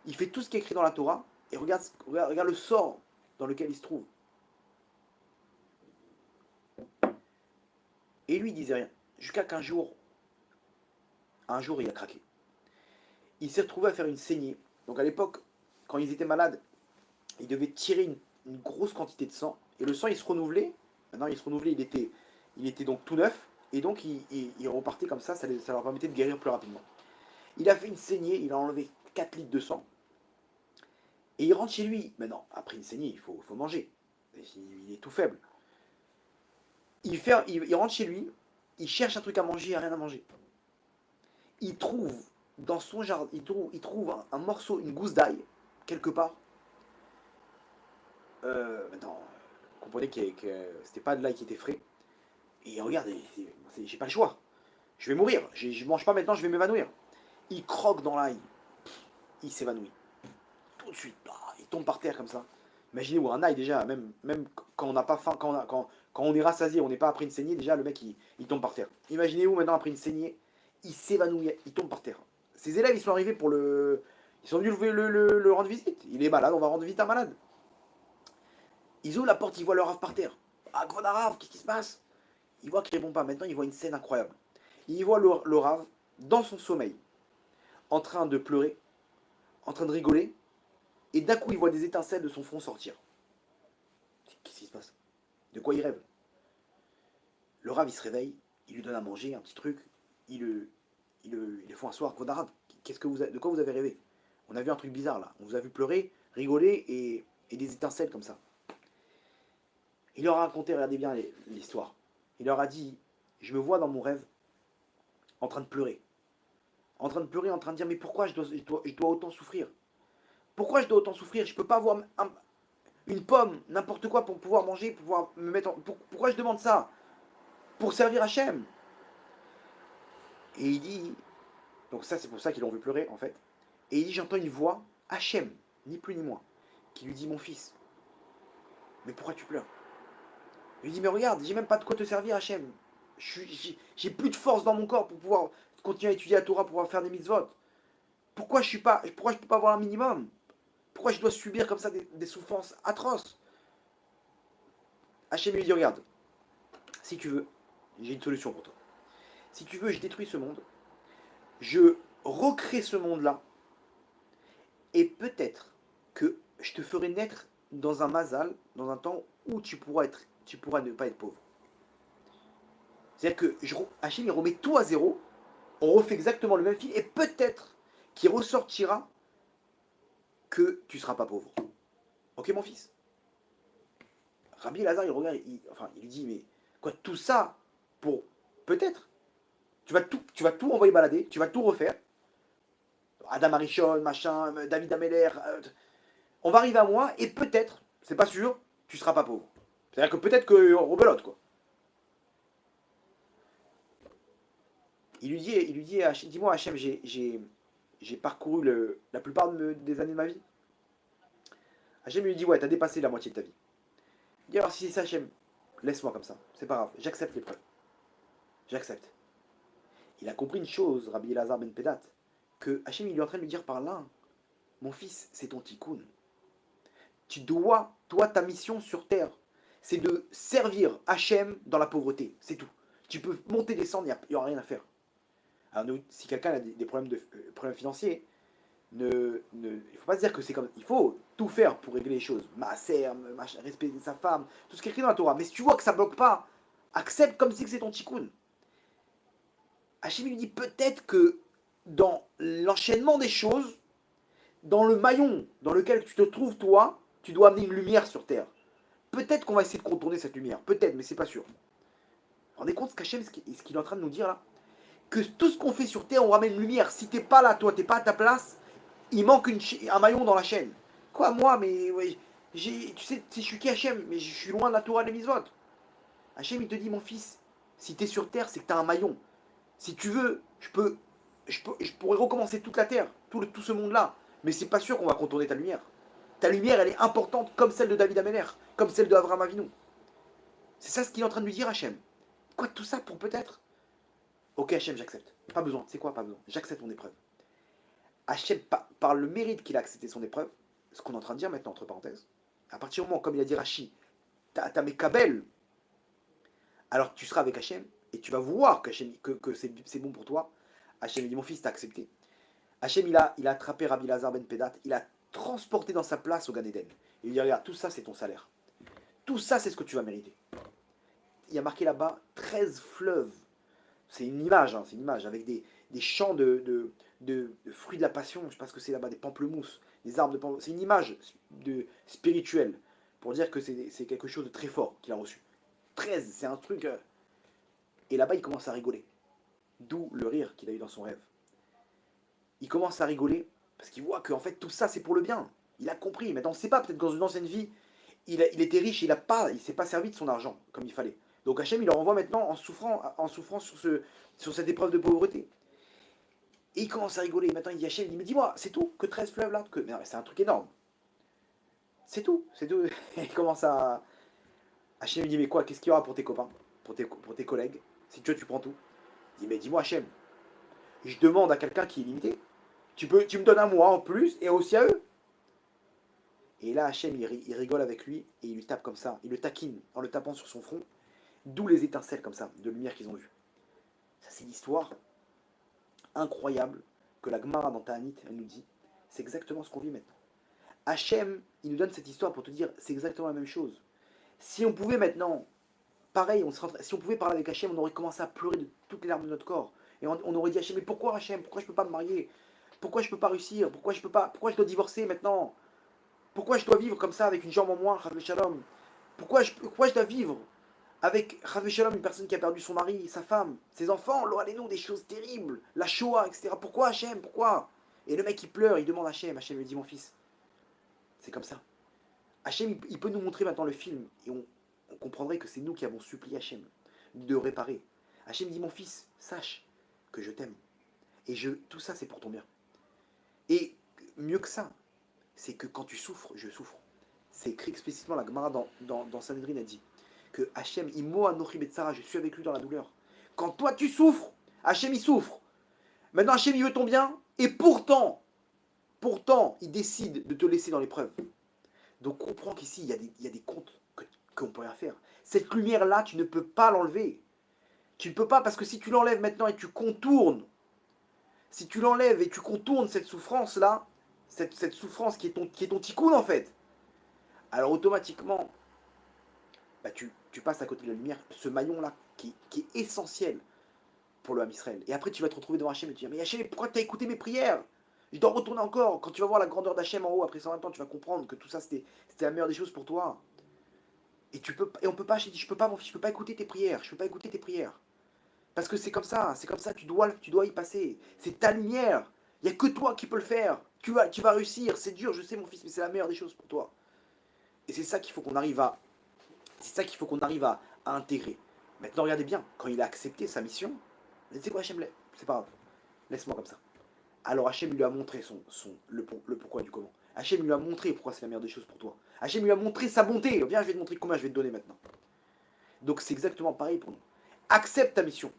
Il fait tout ce qui est écrit dans la Torah. Et regarde le sort dans lequel il se trouve. Et lui, il disait rien. Jusqu'à qu'un jour, il a craqué. Il s'est retrouvé à faire une saignée. Donc à l'époque, quand ils étaient malades, ils devaient tirer une grosse quantité de sang. Et le sang, il se renouvelait. Maintenant, il se renouvelait, il était donc tout neuf. Et donc, il repartait comme ça leur permettait de guérir plus rapidement. Il a fait une saignée, il a enlevé 4 litres de sang. Et il rentre chez lui. Maintenant, après une saignée, il faut manger. Il est tout faible. Il rentre chez lui, il cherche un truc à manger, il n'y a rien à manger. Il trouve dans son jardin, il trouve un morceau, une gousse d'ail, quelque part. Maintenant, vous comprenez que c'était pas de l'ail qui était frais. Et regarde, j'ai pas le choix. Je vais mourir. Je mange pas maintenant, je vais m'évanouir. Il croque dans l'ail. Il s'évanouit. Tout de suite, il tombe par terre comme ça. Imaginez-vous, un ail déjà, même quand on n'a pas faim, quand on est rassasié, on n'est pas après une saignée, déjà le mec il tombe par terre. Imaginez-vous maintenant après une saignée, il s'évanouit, il tombe par terre. Ses élèves ils sont arrivés ils sont venus le rendre visite. Il est malade, on va rendre visite à un malade. Ils ouvrent la porte, ils voient le Rav par terre. Ah, Kvod Rav, qu'est-ce qui se passe? Il voit qu'il répond pas. Maintenant, il voit une scène incroyable. Il voit le Rav dans son sommeil, en train de pleurer, en train de rigoler, et d'un coup, il voit des étincelles de son front sortir. Qu'est-ce qui se passe? De quoi il rêve? Le Rav, il se réveille, il lui donne à manger, un petit truc, il le font asseoir. Kvod Rav, de quoi vous avez rêvé? On a vu un truc bizarre là. On vous a vu pleurer, rigoler et des étincelles comme ça. Il leur a raconté, regardez bien l'histoire. Il leur a dit, je me vois dans mon rêve en train de pleurer. En train de pleurer, en train de dire, mais pourquoi je dois autant souffrir? Pourquoi je dois autant souffrir? Je peux pas avoir une pomme, n'importe quoi pour pouvoir manger, pour pouvoir me mettre en... Pourquoi je demande ça? Pour servir Hachem. Et il dit, donc ça c'est pour ça qu'ils l'ont vu pleurer en fait. Et il dit, j'entends une voix, Hachem, ni plus ni moins, qui lui dit, mon fils, mais pourquoi tu pleures? Il lui dit, mais regarde, j'ai même pas de quoi te servir Hachem. J'ai plus de force dans mon corps pour pouvoir continuer à étudier la Torah, pour pouvoir faire des mitzvot. Pourquoi je peux pas avoir un minimum? Pourquoi je dois subir comme ça des souffrances atroces? Hachem lui dit, regarde, si tu veux, j'ai une solution pour toi. Si tu veux, je détruis ce monde, je recrée ce monde-là, et peut-être que je te ferai naître dans un mazal, dans un temps où tu pourras ne pas être pauvre. C'est-à-dire que Hachem il remet tout à zéro, on refait exactement le même film, et peut-être qu'il ressortira que tu ne seras pas pauvre. Ok mon fils? Rabbi Elazar il regarde, il lui dit, mais quoi, tout ça pour peut-être? Tu vas tout envoyer balader, tu vas tout refaire. Adam Arishon, machin, David Ameller, on va arriver à moi, et peut-être, c'est pas sûr, tu seras pas pauvre. C'est-à-dire que peut-être que rebelote, quoi. Il lui dit, dis-moi Hachem, j'ai parcouru la plupart des années de ma vie. Hachem lui dit, ouais, t'as dépassé la moitié de ta vie. Il dit, alors si c'est ça Hachem, laisse-moi comme ça, c'est pas grave, j'accepte l'épreuve. J'accepte. Il a compris une chose, Rabbi Elazar ben Pedat, que Hachem il est en train de lui dire par là, mon fils, c'est ton tikkun. Tu dois, toi, ta mission sur terre, c'est de servir Hachem dans la pauvreté, c'est tout. Tu peux monter, descendre, il n'y aura rien à faire. Alors nous, si quelqu'un a des problèmes financiers, il ne faut pas se dire que c'est comme... Il faut tout faire pour régler les choses. Maaser, respecter sa femme, tout ce qui est écrit dans la Torah. Mais si tu vois que ça ne bloque pas, accepte comme si c'est ton tikkun. Hachem lui dit peut-être que dans l'enchaînement des choses, dans le maillon dans lequel tu te trouves toi, tu dois amener une lumière sur terre. Peut-être qu'on va essayer de contourner cette lumière. Peut-être, mais c'est pas sûr. Vous vous rendez compte ce qu'il est en train de nous dire là? Que tout ce qu'on fait sur terre, on ramène une lumière. Si t'es pas là, toi, t'es pas à ta place, il manque un maillon dans la chaîne. Quoi, moi, mais ouais, tu sais, je suis qui Hachem, mais je suis loin de la Torah de Mitzvot. Hachem, il te dit, mon fils, si t'es sur terre, c'est que t'as un maillon. Si tu veux, je pourrais recommencer toute la terre, tout ce monde-là. Mais c'est pas sûr qu'on va contourner ta lumière. Ta lumière, elle est importante comme celle de David Ameller, comme celle de Avraham Avinu. C'est ça ce qu'il est en train de lui dire, Hachem. Quoi, tout ça pour peut-être? Ok, Hachem, j'accepte. Pas besoin. C'est quoi, pas besoin? J'accepte mon épreuve. Hachem, par le mérite qu'il a accepté son épreuve, ce qu'on est en train de dire maintenant, entre parenthèses, à partir du moment, comme il a dit Rashi, t'as mes kabel, alors tu seras avec Hachem, et tu vas voir que c'est bon pour toi. Hachem lui dit, mon fils, t'as accepté. Hachem, il a attrapé Rabbi Elazar ben Pedat, il a transporté dans sa place au Gan Eden. Il lui dit, regarde, tout ça, c'est ton salaire. Tout ça, c'est ce que tu vas mériter. Il y a marqué là-bas 13 fleuves. C'est une image, hein, c'est une image, avec des champs de fruits de la passion, je ne sais pas ce que c'est là-bas, des pamplemousses, des arbres de pamplemousse. C'est une image spirituelle, pour dire que c'est quelque chose de très fort qu'il a reçu. 13, c'est un truc... Et là-bas, il commence à rigoler. D'où le rire qu'il a eu dans son rêve. Il commence à rigoler, parce qu'il voit qu'en fait, tout ça, c'est pour le bien. Il a compris. Maintenant, on ne sait pas, peut-être que dans une ancienne vie, il était riche, il ne s'est pas servi de son argent comme il fallait. Donc Hachem, il le renvoie maintenant en souffrant sur cette épreuve de pauvreté. Et il commence à rigoler. Maintenant, il dit Hachem, il dit, mais dis-moi, c'est tout que 13 fleuves là? C'est un truc énorme. C'est tout. Et il commence à... Hachem lui dit, mais quoi, qu'est-ce qu'il y aura pour tes copains, pour tes collègues? Si tu veux, tu prends tout. Il dit, mais dis-moi Hachem, je demande à quelqu'un qui est limité. Tu me donnes à moi en plus et aussi à eux. Et là, Hachem, il rigole avec lui et il lui tape comme ça. Il le taquine en le tapant sur son front. D'où les étincelles comme ça, de lumière qu'ils ont vues. Ça, c'est l'histoire incroyable que la Gemara dans Ta'anit, elle nous dit. C'est exactement ce qu'on vit maintenant. Hachem, il nous donne cette histoire pour te dire, c'est exactement la même chose. Si on pouvait maintenant, pareil, si on pouvait parler avec Hachem, on aurait commencé à pleurer de toutes les larmes de notre corps. Et on aurait dit Hachem, mais pourquoi Hachem? Pourquoi je ne peux pas me marier? Pourquoi je ne peux pas réussir? Pourquoi je dois divorcer maintenant? Pourquoi je dois vivre comme ça avec une jambe en moins, Chas Shalom? Pourquoi je dois vivre avec Chas Shalom, une personne qui a perdu son mari, sa femme, ses enfants, l'Oalénou, des choses terribles, la Shoah, etc. Pourquoi Hachem? Pourquoi? Et le mec il pleure, il demande à Hachem. Hachem lui dit, mon fils, c'est comme ça. Hachem, il peut nous montrer maintenant le film et on comprendrait que c'est nous qui avons supplié Hachem de réparer. Hachem dit, mon fils, sache que je t'aime. Et tout ça, c'est pour ton bien. Et mieux que ça, c'est que quand tu souffres, je souffre. C'est écrit explicitement, la Gemara dans Sanhedrin a dit que Hachem, Imo Anochi Betsara, je suis avec lui dans la douleur. Quand toi tu souffres, Hachem il souffre. Maintenant Hachem il veut ton bien, et pourtant, il décide de te laisser dans l'épreuve. Donc comprends qu'ici il y a des comptes qu'on peut rien faire. Cette lumière-là, tu ne peux pas l'enlever. Tu ne peux pas, parce que si tu l'enlèves maintenant et tu contournes, si tu l'enlèves et tu contournes cette souffrance-là, cette souffrance qui est ton tikkun en fait, alors automatiquement, bah, tu passes à côté de la lumière, ce maillon-là qui est essentiel pour le Ham Israël. Et après, tu vas te retrouver devant Hachem et tu vas dire, mais Hachem, pourquoi tu as écouté mes prières? Je dois retourner encore. Quand tu vas voir la grandeur d'Hachem en haut, après 120 ans, tu vas comprendre que tout ça, c'était la meilleure des choses pour toi. Et on peut pas, je dis, je peux pas, mon fils, je peux pas écouter tes prières. Je peux pas écouter tes prières. Parce que c'est comme ça, tu dois y passer. C'est ta lumière. Il n'y a que toi qui peux le faire. Tu vas réussir. C'est dur, je sais, mon fils, mais c'est la meilleure des choses pour toi. Et c'est ça qu'il faut qu'on arrive à intégrer. Maintenant, regardez bien, quand il a accepté sa mission, c'est quoi Hachem? C'est pas grave, laisse-moi comme ça. Alors Hachem lui a montré le pourquoi du comment. Hachem lui a montré pourquoi c'est la meilleure des choses pour toi. Hachem lui a montré sa bonté. Viens, je vais te montrer combien je vais te donner maintenant. Donc c'est exactement pareil pour nous. Accepte ta mission.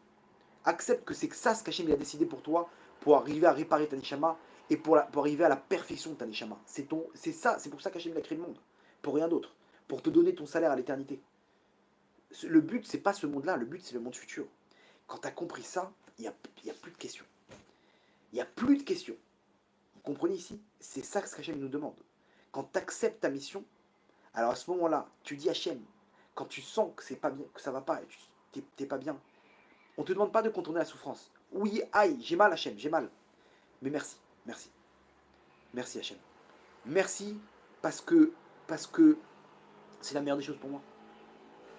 Accepte que c'est ça ce qu'Hachem a décidé pour toi, pour arriver à réparer ta neshama et pour arriver à la perfection de ta neshama. C'est pour ça qu'Hachem a créé le monde. Pour rien d'autre. Pour te donner ton salaire à l'éternité. Le but, c'est pas ce monde-là, le but, c'est le monde futur. Quand tu as compris ça, il n'y a plus de questions. Il n'y a plus de questions. Vous comprenez ici? C'est ça que Hachem nous demande. Quand tu acceptes ta mission, alors à ce moment-là, tu dis Hachem, quand tu sens que c'est pas bien, que ça va pas, t'es pas bien, on ne te demande pas de contourner la souffrance. Oui, aïe, j'ai mal Hachem, j'ai mal. Mais merci, merci. Merci Hachem. Merci parce que c'est la meilleure des choses pour moi.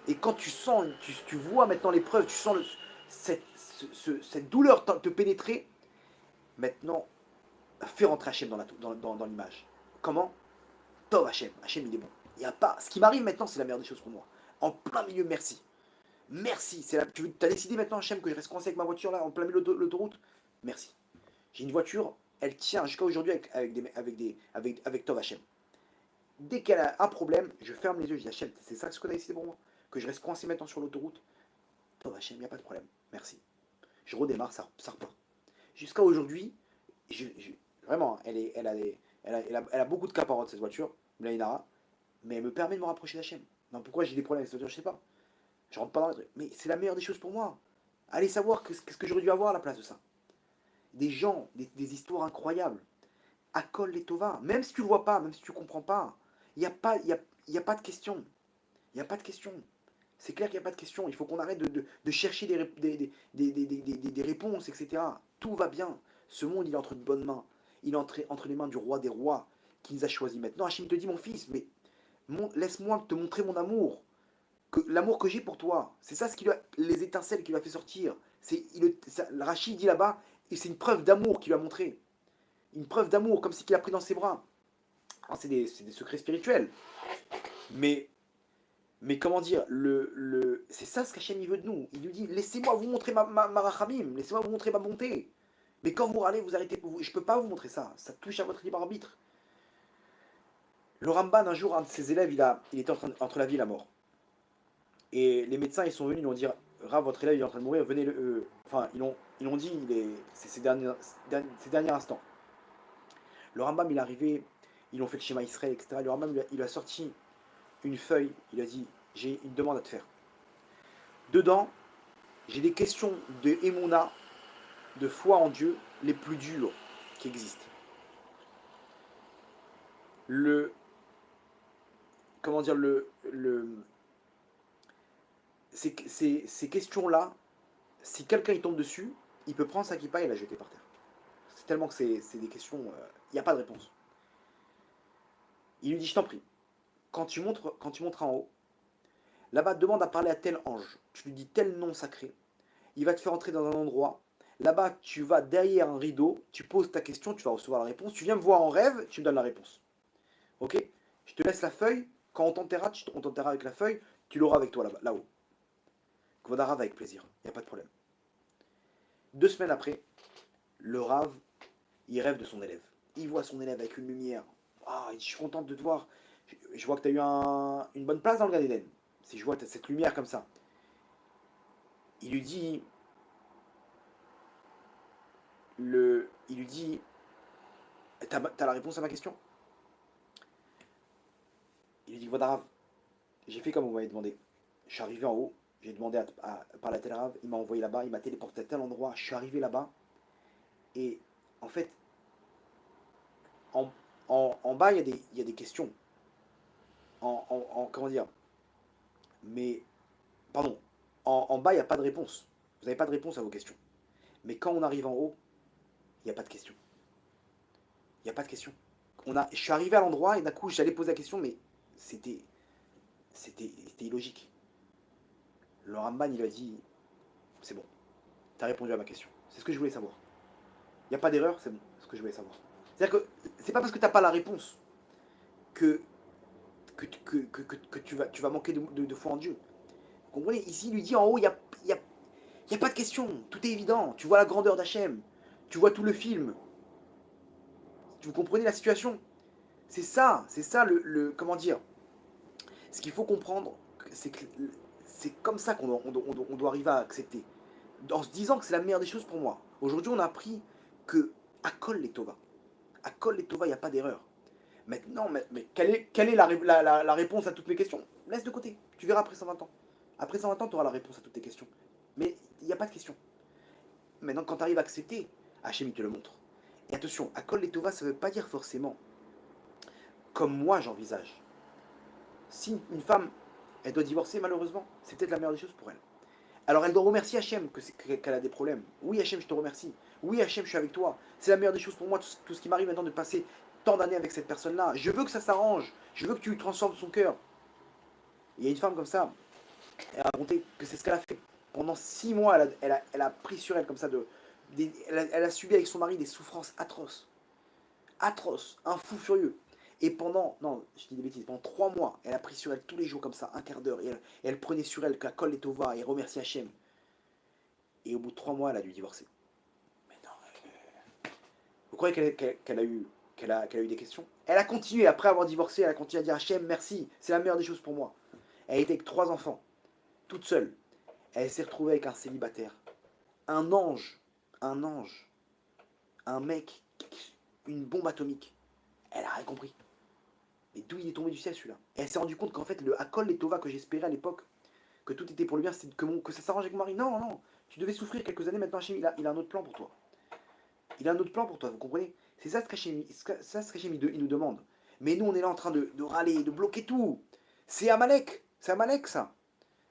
Et quand tu sens, tu vois maintenant l'épreuve, tu sens cette douleur te pénétrer, maintenant, fais rentrer Hachem dans l'image. Comment? Tov Hachem, Hachem il est bon. Il y a pas, ce qui m'arrive maintenant, c'est la meilleure des choses pour moi. En plein milieu, merci. Merci. Tu as décidé maintenant, Hachem, que je reste coincé avec ma voiture là, en plein milieu de l'autoroute? Merci. J'ai une voiture, elle tient jusqu'à aujourd'hui avec Tov Hachem. Dès qu'elle a un problème, je ferme les yeux, je dis Hachem, c'est ça ce que tu as décidé pour moi? Que je reste coincé maintenant sur l'autoroute? Tov Hachem, il n'y a pas de problème. Merci. Je redémarre, ça repart. Jusqu'à aujourd'hui, vraiment, elle a beaucoup de caparottes cette voiture, Blainara, mais elle me permet de me rapprocher d'Hachem. Non, pourquoi j'ai des problèmes avec cette voiture, je sais pas. Je rentre pas dans le truc. Mais c'est la meilleure des choses pour moi. Allez savoir qu'est-ce que j'aurais dû avoir à la place de ça. Des gens, des histoires incroyables. Akol les Tova. Même si tu le vois pas, même si tu comprends pas, il n'y a pas de question. Il n'y a pas de question. C'est clair qu'il n'y a pas de question. Il faut qu'on arrête de chercher des réponses, etc. Tout va bien. Ce monde, il est entre de bonnes mains. Il est entre les mains du roi des rois qui nous a choisis. Maintenant, Hachem te dit, mon fils, mais laisse-moi te montrer mon amour. L'amour que j'ai pour toi. C'est ça les étincelles qui lui a fait sortir. Rachid dit là-bas, et c'est une preuve d'amour qu'il lui a montré. Une preuve d'amour, comme si qu'il a pris dans ses bras. C'est des secrets spirituels. Mais comment dire, c'est ça ce qu'Hachem veut de nous. Il nous dit, laissez-moi vous montrer ma rachamim, laissez-moi vous montrer ma bonté. Mais quand vous râlez, vous arrêtez. Je ne peux pas vous montrer ça. Ça touche à votre libre arbitre. Le Ramban, un jour, un de ses élèves, il était entre la vie et la mort. Et les médecins, ils sont venus, ils ont dit, Rav, votre élève, il est en train de mourir, venez ils l'ont dit, c'est ses derniers instants. Le Rambam, il est arrivé, ils ont fait le schéma Israël, etc. Le Rambam, il a sorti une feuille, il a dit, j'ai une demande à te faire. Dedans, j'ai des questions de Emouna, de foi en Dieu, les plus dures qui existent. Ces questions-là, si quelqu'un il tombe dessus, il peut prendre sa kippa et la jeter par terre. C'est tellement que c'est des questions, il n'y a pas de réponse. Il lui dit, je t'en prie, quand tu montres en haut, là-bas, demande à parler à tel ange. Tu lui dis tel nom sacré. Il va te faire entrer dans un endroit. Là-bas, tu vas derrière un rideau, tu poses ta question, tu vas recevoir la réponse. Tu viens me voir en rêve, tu me donnes la réponse. Ok? Je te laisse la feuille, Quand on t'enterrera avec la feuille, tu l'auras avec toi là-haut. Kvod Harav avec plaisir, il n'y a pas de problème. 2 semaines après, le Rav, il rêve de son élève. Il voit son élève avec une lumière. Ah, il dit, je suis content de te voir. Je vois que tu as eu une bonne place dans le Gan Eden. Si je vois cette lumière comme ça. Il lui dit, t'as la réponse à ma question? Il lui dit, Kvod, j'ai fait comme vous m'avez demandé. Je suis arrivé en haut, j'ai demandé par la tel Rav, il m'a envoyé là-bas, il m'a téléporté à tel endroit, je suis arrivé là-bas. Et en fait, en, en bas, il y a des questions. Comment dire? Mais, pardon, en bas, il n'y a pas de réponse. Vous n'avez pas de réponse à vos questions. Mais quand on arrive en haut, il n'y a pas de question. Il n'y a pas de question. Je suis arrivé à l'endroit et d'un coup, j'allais poser la question, mais c'était, c'était illogique. Le Ramban, il a dit, c'est bon, tu as répondu à ma question. C'est ce que je voulais savoir. Il n'y a pas d'erreur, c'est bon, c'est ce que je voulais savoir. C'est-à-dire que c'est pas parce que tu n'as pas la réponse que, que tu vas manquer de foi en Dieu. Vous comprenez? Ici, il lui dit en haut, il y a pas de question. Tout est évident. Tu vois la grandeur d'Hachem. Tu vois tout le film. Vous comprenez la situation? C'est ça comment dire? Ce qu'il faut comprendre, c'est que c'est comme ça on doit arriver à accepter. En se disant que c'est la meilleure des choses pour moi. Aujourd'hui, on a appris que à Kol les Tova. À Kol les Tova, il n'y a pas d'erreur. Maintenant, mais quelle est la réponse à toutes mes questions? Laisse de côté. Tu verras après 120 ans. Après 120 ans, tu auras la réponse à toutes tes questions. Mais il n'y a pas de question. Maintenant, quand tu arrives à accepter, Hachem, il te le montre. Et attention, à Kol les Tova, ça ne veut pas dire forcément comme moi j'envisage. Si une femme, elle doit divorcer, malheureusement, c'est peut-être la meilleure des choses pour elle. Alors elle doit remercier Hachem qu'elle a des problèmes. Oui, Hachem, je te remercie. Oui, Hachem, je suis avec toi. C'est la meilleure des choses pour moi, tout ce qui m'arrive maintenant de passer tant d'années avec cette personne-là. Je veux que ça s'arrange. Je veux que tu transformes son cœur. Il y a une femme comme ça, elle a raconté que c'est ce qu'elle a fait. Pendant 6 mois, elle a pris sur elle comme ça, elle a subi avec son mari des souffrances atroces. Atroces, un fou furieux. Et pendant, non, je dis des bêtises, pendant 3 mois, elle a pris sur elle tous les jours comme ça, un quart d'heure. Et elle prenait sur elle la colle et Tova et remerciait Hachem. Et au bout de 3 mois, elle a dû divorcer. Mais non, vous croyez qu'elle a eu des questions? Elle a continué, après avoir divorcé, elle a continué à dire Hachem, merci, c'est la meilleure des choses pour moi. Elle était avec 3 enfants, toute seule. Elle s'est retrouvée avec un célibataire. Un ange, un ange, un mec, une bombe atomique. Elle a rien compris. Et d'où il est tombé du ciel celui-là? Et elle s'est rendue compte qu'en fait, le Hakol et Tova que j'espérais à l'époque, que tout était pour le bien, c'était que ça s'arrange avec mon mari. Non, non, tu devais souffrir quelques années, maintenant Hachem, il a un autre plan pour toi. Il a un autre plan pour toi, vous comprenez? C'est ça ce qu'Hachem il nous demande. Mais nous, on est là en train de râler, de bloquer tout. C'est Amalek ça.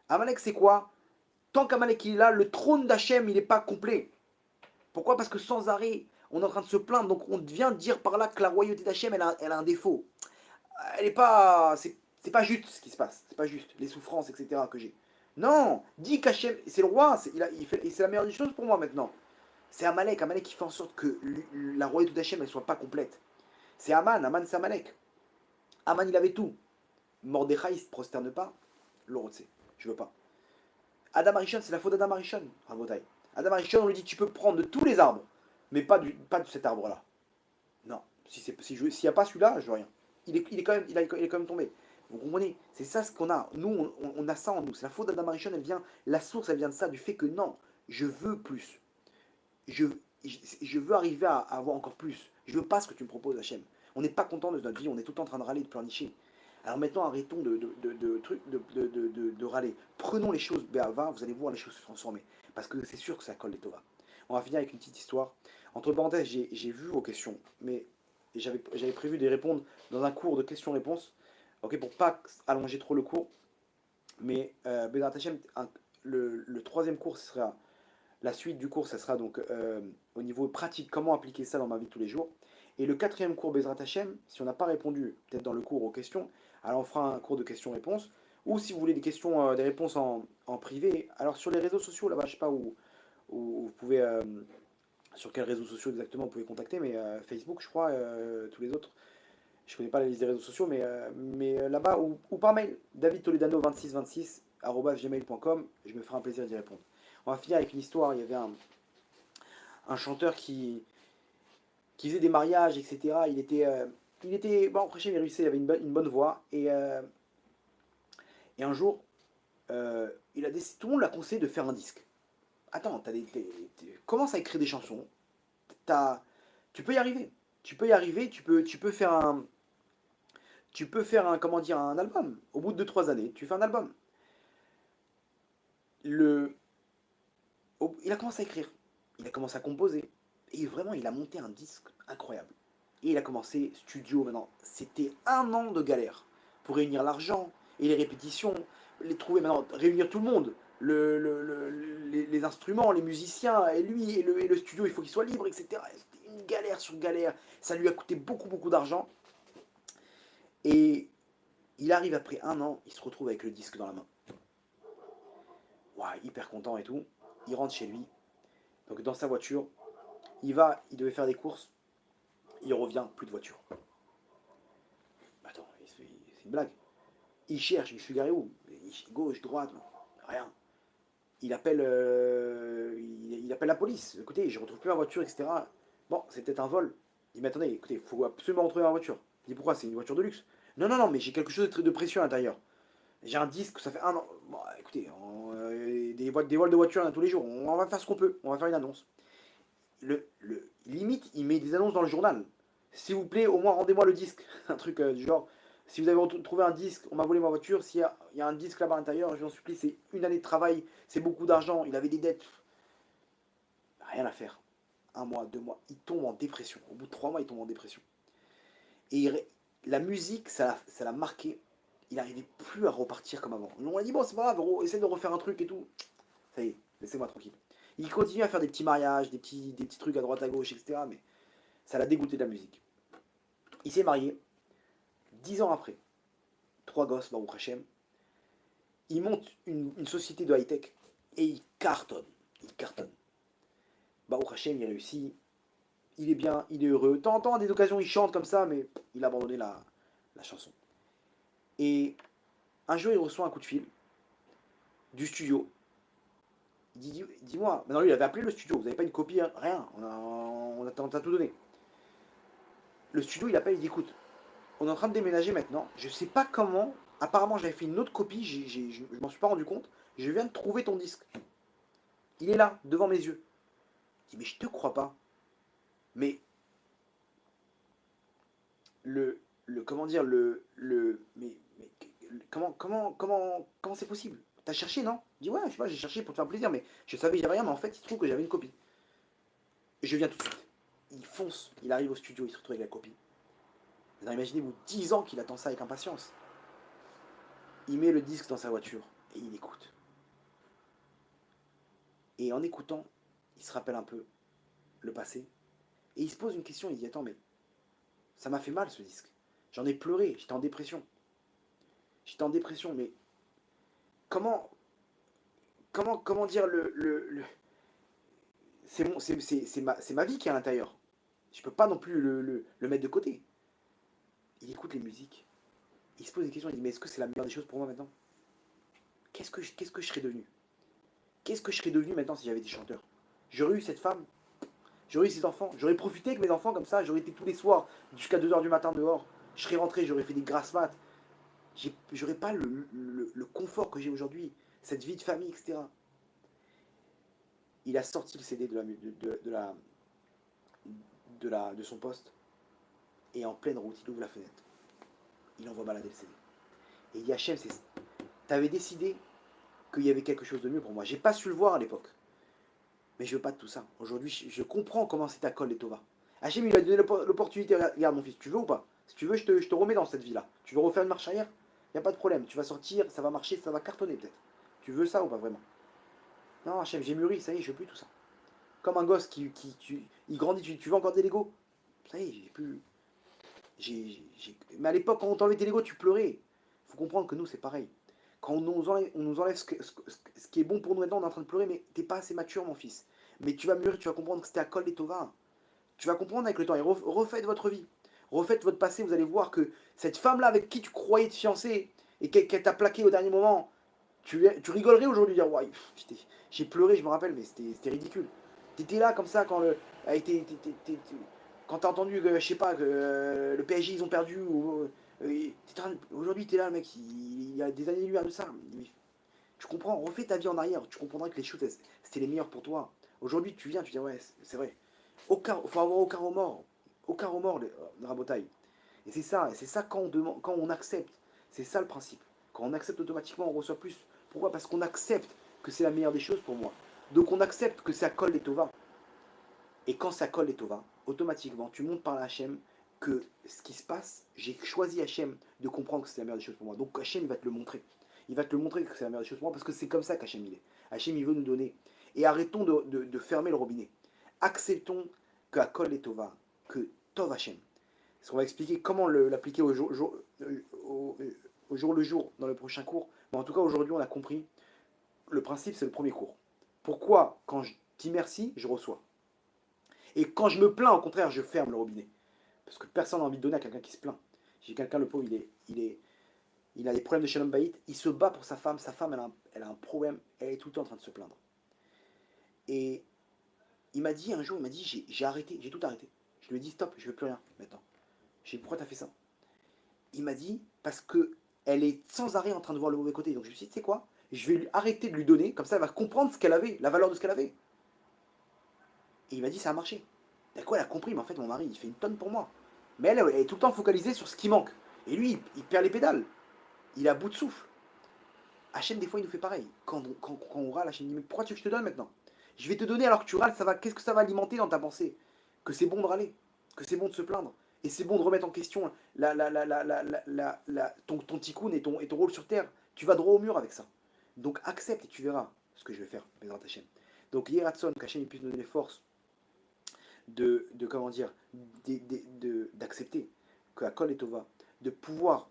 Amalek, c'est quoi? Tant qu'Amalek il est là, le trône d'Hachem, il n'est pas complet. Pourquoi? Parce que sans arrêt, on est en train de se plaindre, donc on vient dire par là que la royauté d'Hachem, elle a un défaut. Elle est pas. C'est pas juste ce qui se passe. C'est pas juste. Les souffrances, etc. que j'ai. Non, dis qu'Hachem, c'est le roi, c'est la meilleure des choses pour moi maintenant. C'est Amalek qui fait en sorte que la royauté d'Hachem ne soit pas complète. C'est Aman c'est Amalek. Aman il avait tout. Mordechai il se prosterne pas. L'autre je veux pas. Adam Arishon, c'est la faute d'Adam Arishon, Rabotai. Adam Arishon, on lui dit tu peux prendre de tous les arbres, mais pas de cet arbre-là. Non, s'il n'y a pas celui-là, je veux rien. Il est quand même tombé. Vous comprenez? C'est ça ce qu'on a. Nous, on a ça en nous. C'est la faute d'Adam Arishon, la source, elle vient de ça, du fait que non, je veux plus. Je, je veux arriver à avoir encore plus. Je veux pas ce que tu me proposes, Hachem. On n'est pas content de notre vie, on est tout le temps en train de râler, de pleurnicher. Alors maintenant, arrêtons de râler. Prenons les choses béava, vous allez voir les choses se transformer. Parce que c'est sûr que ça colle les Tova. On va finir avec une petite histoire. Entre parenthèses, j'ai vu vos questions, mais j'avais prévu de les répondre dans un cours de questions-réponses, ok, pour pas allonger trop le cours. Mais Bézat Hachem, le troisième cours, ce sera la suite du cours, ça sera donc au niveau pratique, comment appliquer ça dans ma vie de tous les jours. Et le quatrième cours Bezrat Hachem, si on n'a pas répondu peut-être dans le cours aux questions, alors on fera un cours de questions-réponses. Ou si vous voulez des questions, des réponses en privé, alors sur les réseaux sociaux, là-bas, je sais pas où vous pouvez, sur quels réseaux sociaux exactement vous pouvez contacter, mais Facebook, je crois, tous les autres, Je connais pas la liste des réseaux sociaux, mais là-bas, ou par mail, davidtoledano2626@gmail.com, je me ferai un plaisir d'y répondre. On va finir avec une histoire. Il y avait un chanteur qui faisait des mariages, etc. Il était bon, après, il réussissait, il avait une bonne voix. Et un jour, tout le monde l'a conseillé de faire un disque. Attends, commence à écrire des chansons. T'as, tu peux y arriver. Tu peux y arriver, tu peux faire un, comment dire, un album. Au bout de 2 3 années, tu fais un album. Le, il a commencé à écrire, il a commencé à composer, et vraiment, il a monté un disque incroyable. Et il a commencé studio maintenant. C'était 1 an de galère pour réunir l'argent et les répétitions, les trouver maintenant, réunir tout le monde, les instruments, les musiciens, et lui, et le studio, il faut qu'il soit libre, etc. C'était une galère sur galère. Ça lui a coûté beaucoup, beaucoup d'argent. Et il arrive après 1 an, il se retrouve avec le disque dans la main. Ouah, hyper content et tout. Il rentre chez lui, donc dans sa voiture. Il devait faire des courses. Il revient, plus de voiture. Attends, c'est une blague. Il cherche, je suis garé où? Gauche, droite, rien. Il appelle la police. Écoutez, je retrouve plus ma voiture, etc. Bon, c'est peut-être un vol. Il dit, mais attendez, écoutez, il faut absolument retrouver ma voiture. Il dit, pourquoi? C'est une voiture de luxe. Non, non, non, mais j'ai quelque chose de précieux à l'intérieur. J'ai un disque, ça fait 1 an. Bon, écoutez, des vols de voiture, il y en a tous les jours. On va faire ce qu'on peut. On va faire une annonce. Limite, il met des annonces dans le journal. S'il vous plaît, au moins rendez-moi le disque. Un truc du genre, si vous avez trouvé un disque, on m'a volé ma voiture, s'il y a un disque là-bas à l'intérieur, je vous en supplie, c'est une année de travail, c'est beaucoup d'argent, il avait des dettes. Rien à faire. 1 mois, 2 mois, il tombe en dépression. Au bout de 3 mois, il tombe en dépression. Et la musique, ça l'a marqué. Il n'arrivait plus à repartir comme avant. On a dit, bon, c'est pas grave, essaie de refaire un truc et tout. Ça y est, laissez-moi tranquille. Il continue à faire des petits mariages, des petits trucs à droite à gauche, etc. Mais ça l'a dégoûté de la musique. Il s'est marié. 10 ans après, 3 gosses, Baruch Hashem. Il monte une société de high-tech et il cartonne. Il cartonne. Baruch Hashem, il réussit. Il est bien, il est heureux. De temps en temps, à des occasions, il chante comme ça, mais il a abandonné la chanson. Et un jour, il reçoit un coup de fil du studio. Il dit, dis-moi, maintenant lui, il avait appelé le studio. Vous n'avez pas une copie, hein? Rien. On t'a tout donné. Le studio, il appelle, il dit, écoute, on est en train de déménager maintenant. Je sais pas comment. Apparemment, j'avais fait une autre copie. Je m'en suis pas rendu compte. Je viens de trouver ton disque. Il est là, devant mes yeux. Je dis, mais je te crois pas. Mais comment dire, mais comment c'est possible? T'as cherché, non? Je dis, ouais, je sais pas, j'ai cherché pour te faire plaisir, mais je savais que j'avais rien, mais en fait, il se trouve que j'avais une copie. Et je viens tout de suite. Il fonce, il arrive au studio, il se retrouve avec la copie. Alors, imaginez-vous 10 ans qu'il attend ça avec impatience. Il met le disque dans sa voiture et il écoute. Et en écoutant, il se rappelle un peu le passé. Et il se pose une question, il dit, attends, mais ça m'a fait mal ce disque. J'en ai pleuré, j'étais en dépression. J'étais en dépression, mais comment, comment dire c'est ma vie qui est à l'intérieur. Je peux pas non plus le mettre de côté. Il écoute les musiques. Il se pose des questions, il dit, mais est-ce que c'est la meilleure des choses pour moi maintenant? Qu'est-ce que je serais devenu? Qu'est-ce que je serais devenu maintenant si j'avais été chanteur? J'aurais eu cette femme, j'aurais eu ces enfants, j'aurais profité avec mes enfants comme ça, j'aurais été tous les soirs jusqu'à 2 h du matin dehors. Je serais rentré, j'aurais fait des grasses maths. J'aurais pas le confort que j'ai aujourd'hui, cette vie de famille, etc. Il a sorti le CD de son poste et en pleine route, il ouvre la fenêtre. Il envoie balader le CD. Et il dit, Hachem, t'avais décidé qu'il y avait quelque chose de mieux pour moi. J'ai pas su le voir à l'époque. Mais je veux pas de tout ça. Aujourd'hui, je comprends comment c'est ta colle et Tova. Hachem, il lui a donné l'opportunité. Regarde, mon fils, tu veux ou pas? Si tu veux, je te remets dans cette vie-là. Tu veux refaire une marche arrière? Il n'y a pas de problème. Tu vas sortir, ça va marcher, ça va cartonner peut-être. Tu veux ça ou pas vraiment? Non, Hachem, j'ai mûri, ça y est, je veux plus tout ça. Comme un gosse il grandit, tu veux encore des Legos? Ça y est, j'ai plus. Mais à l'époque, quand on t'enlevait tes Legos, tu pleurais. Il faut comprendre que nous, c'est pareil. Quand on nous enlève ce qui est bon pour nous maintenant, on est en train de pleurer, mais t'es pas assez mature, mon fils. Mais tu vas mûrir, tu vas comprendre que c'était à col des Tova. Tu vas comprendre avec le temps et refaites votre vie. refaites votre passé, vous allez voir que cette femme-là avec qui tu croyais te fiancer et qu'elle t'a plaqué au dernier moment, tu rigolerais aujourd'hui, dire ouais, j'ai pleuré, je me rappelle, mais c'était ridicule. T'étais là comme ça quand avec quand t'as entendu que, je sais pas, que le PSG ils ont perdu, aujourd'hui t'es là, le mec, il y a des années-lumière de ça. Tu comprends, refais ta vie en arrière, tu comprendras que les choses, c'était les meilleures pour toi. Aujourd'hui, tu viens, tu dis, ouais, c'est vrai. Faut avoir aucun remords, Rabotaille. Et c'est ça quand quand on accepte. C'est ça le principe. Quand on accepte automatiquement, on reçoit plus. Pourquoi? Parce qu'on accepte que c'est la meilleure des choses pour moi. Donc on accepte que ça colle les tovas. Et quand ça colle les tovas, automatiquement, tu montes par la Hachem que ce qui se passe, j'ai choisi Hachem de comprendre que c'est la meilleure des choses pour moi. Donc Hachem, il va te le montrer. Il va te le montrer que c'est la meilleure des choses pour moi parce que c'est comme ça qu'Hachem il est. Hachem, il veut nous donner. Et arrêtons de fermer le robinet. Acceptons qu'à Kol les Tova, que Tov Hachem. On va expliquer comment l'appliquer au jour le jour dans le prochain cours. Mais en tout cas, aujourd'hui, on a compris. Le principe, c'est le premier cours. Pourquoi, quand je dis merci, je reçois. Et quand je me plains, au contraire, je ferme le robinet. Parce que personne n'a envie de donner à quelqu'un qui se plaint. J'ai quelqu'un, le pauvre, il a des problèmes de Shalom Bayit, il se bat pour sa femme elle a un problème, elle est tout le temps en train de se plaindre. Et il m'a dit un jour, il m'a dit, j'ai arrêté, j'ai tout arrêté. Je lui ai dit, stop, je veux plus rien maintenant. J'ai dit, pourquoi t'as fait ça? Il m'a dit, parce que elle est sans arrêt en train de voir le mauvais côté. Donc je me suis dit, tu sais quoi, je vais arrêter de lui donner, comme ça elle va comprendre ce qu'elle avait, la valeur de ce qu'elle avait. Et il m'a dit, ça a marché. D'accord, elle a compris, mais en fait, mon mari, il fait une tonne pour moi. Mais elle est tout le temps focalisée sur ce qui manque. Et lui, il perd les pédales. Il est à bout de souffle. Hachem, des fois, il nous fait pareil. Quand on râle, Hachem dit, mais pourquoi tu veux que je te donne maintenant? Je vais te donner alors que tu râles, qu'est-ce que ça va alimenter dans ta pensée? Que c'est bon de râler, que c'est bon de se plaindre. Et c'est bon de remettre en question ton tikkun et ton rôle sur terre. Tu vas droit au mur avec ça. Donc accepte et tu verras ce que je vais faire, Bezrat Hachem. Donc Yeratson, qu'Hachem puisse nous donner force comment dire, d'accepter que la Kol est Tova, de pouvoir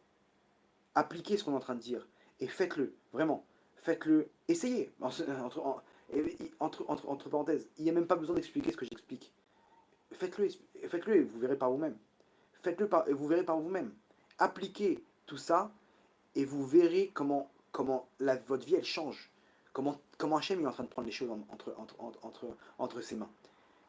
appliquer ce qu'on est en train de dire. Et faites-le, vraiment. Faites-le, essayez. Entre parenthèses, il n'y a même pas besoin d'expliquer ce que j'explique. Faites-le et vous verrez par vous-même. Faites-le et vous verrez par vous-même. Appliquez tout ça et vous verrez comment votre vie elle change. Comment Hachem est en train de prendre les choses entre ses mains.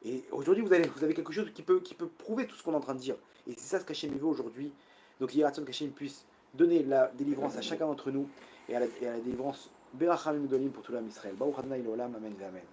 Et aujourd'hui, vous avez quelque chose qui peut prouver tout ce qu'on est en train de dire. Et c'est ça ce qu'Hachem veut aujourd'hui. Donc, il y a qu'Hachem puisse donner la délivrance à chacun d'entre nous et à la délivrance Berachamim Gedolim pour tout l'âme Israël. Baruch Adonai L'Olam, Amen, Amen.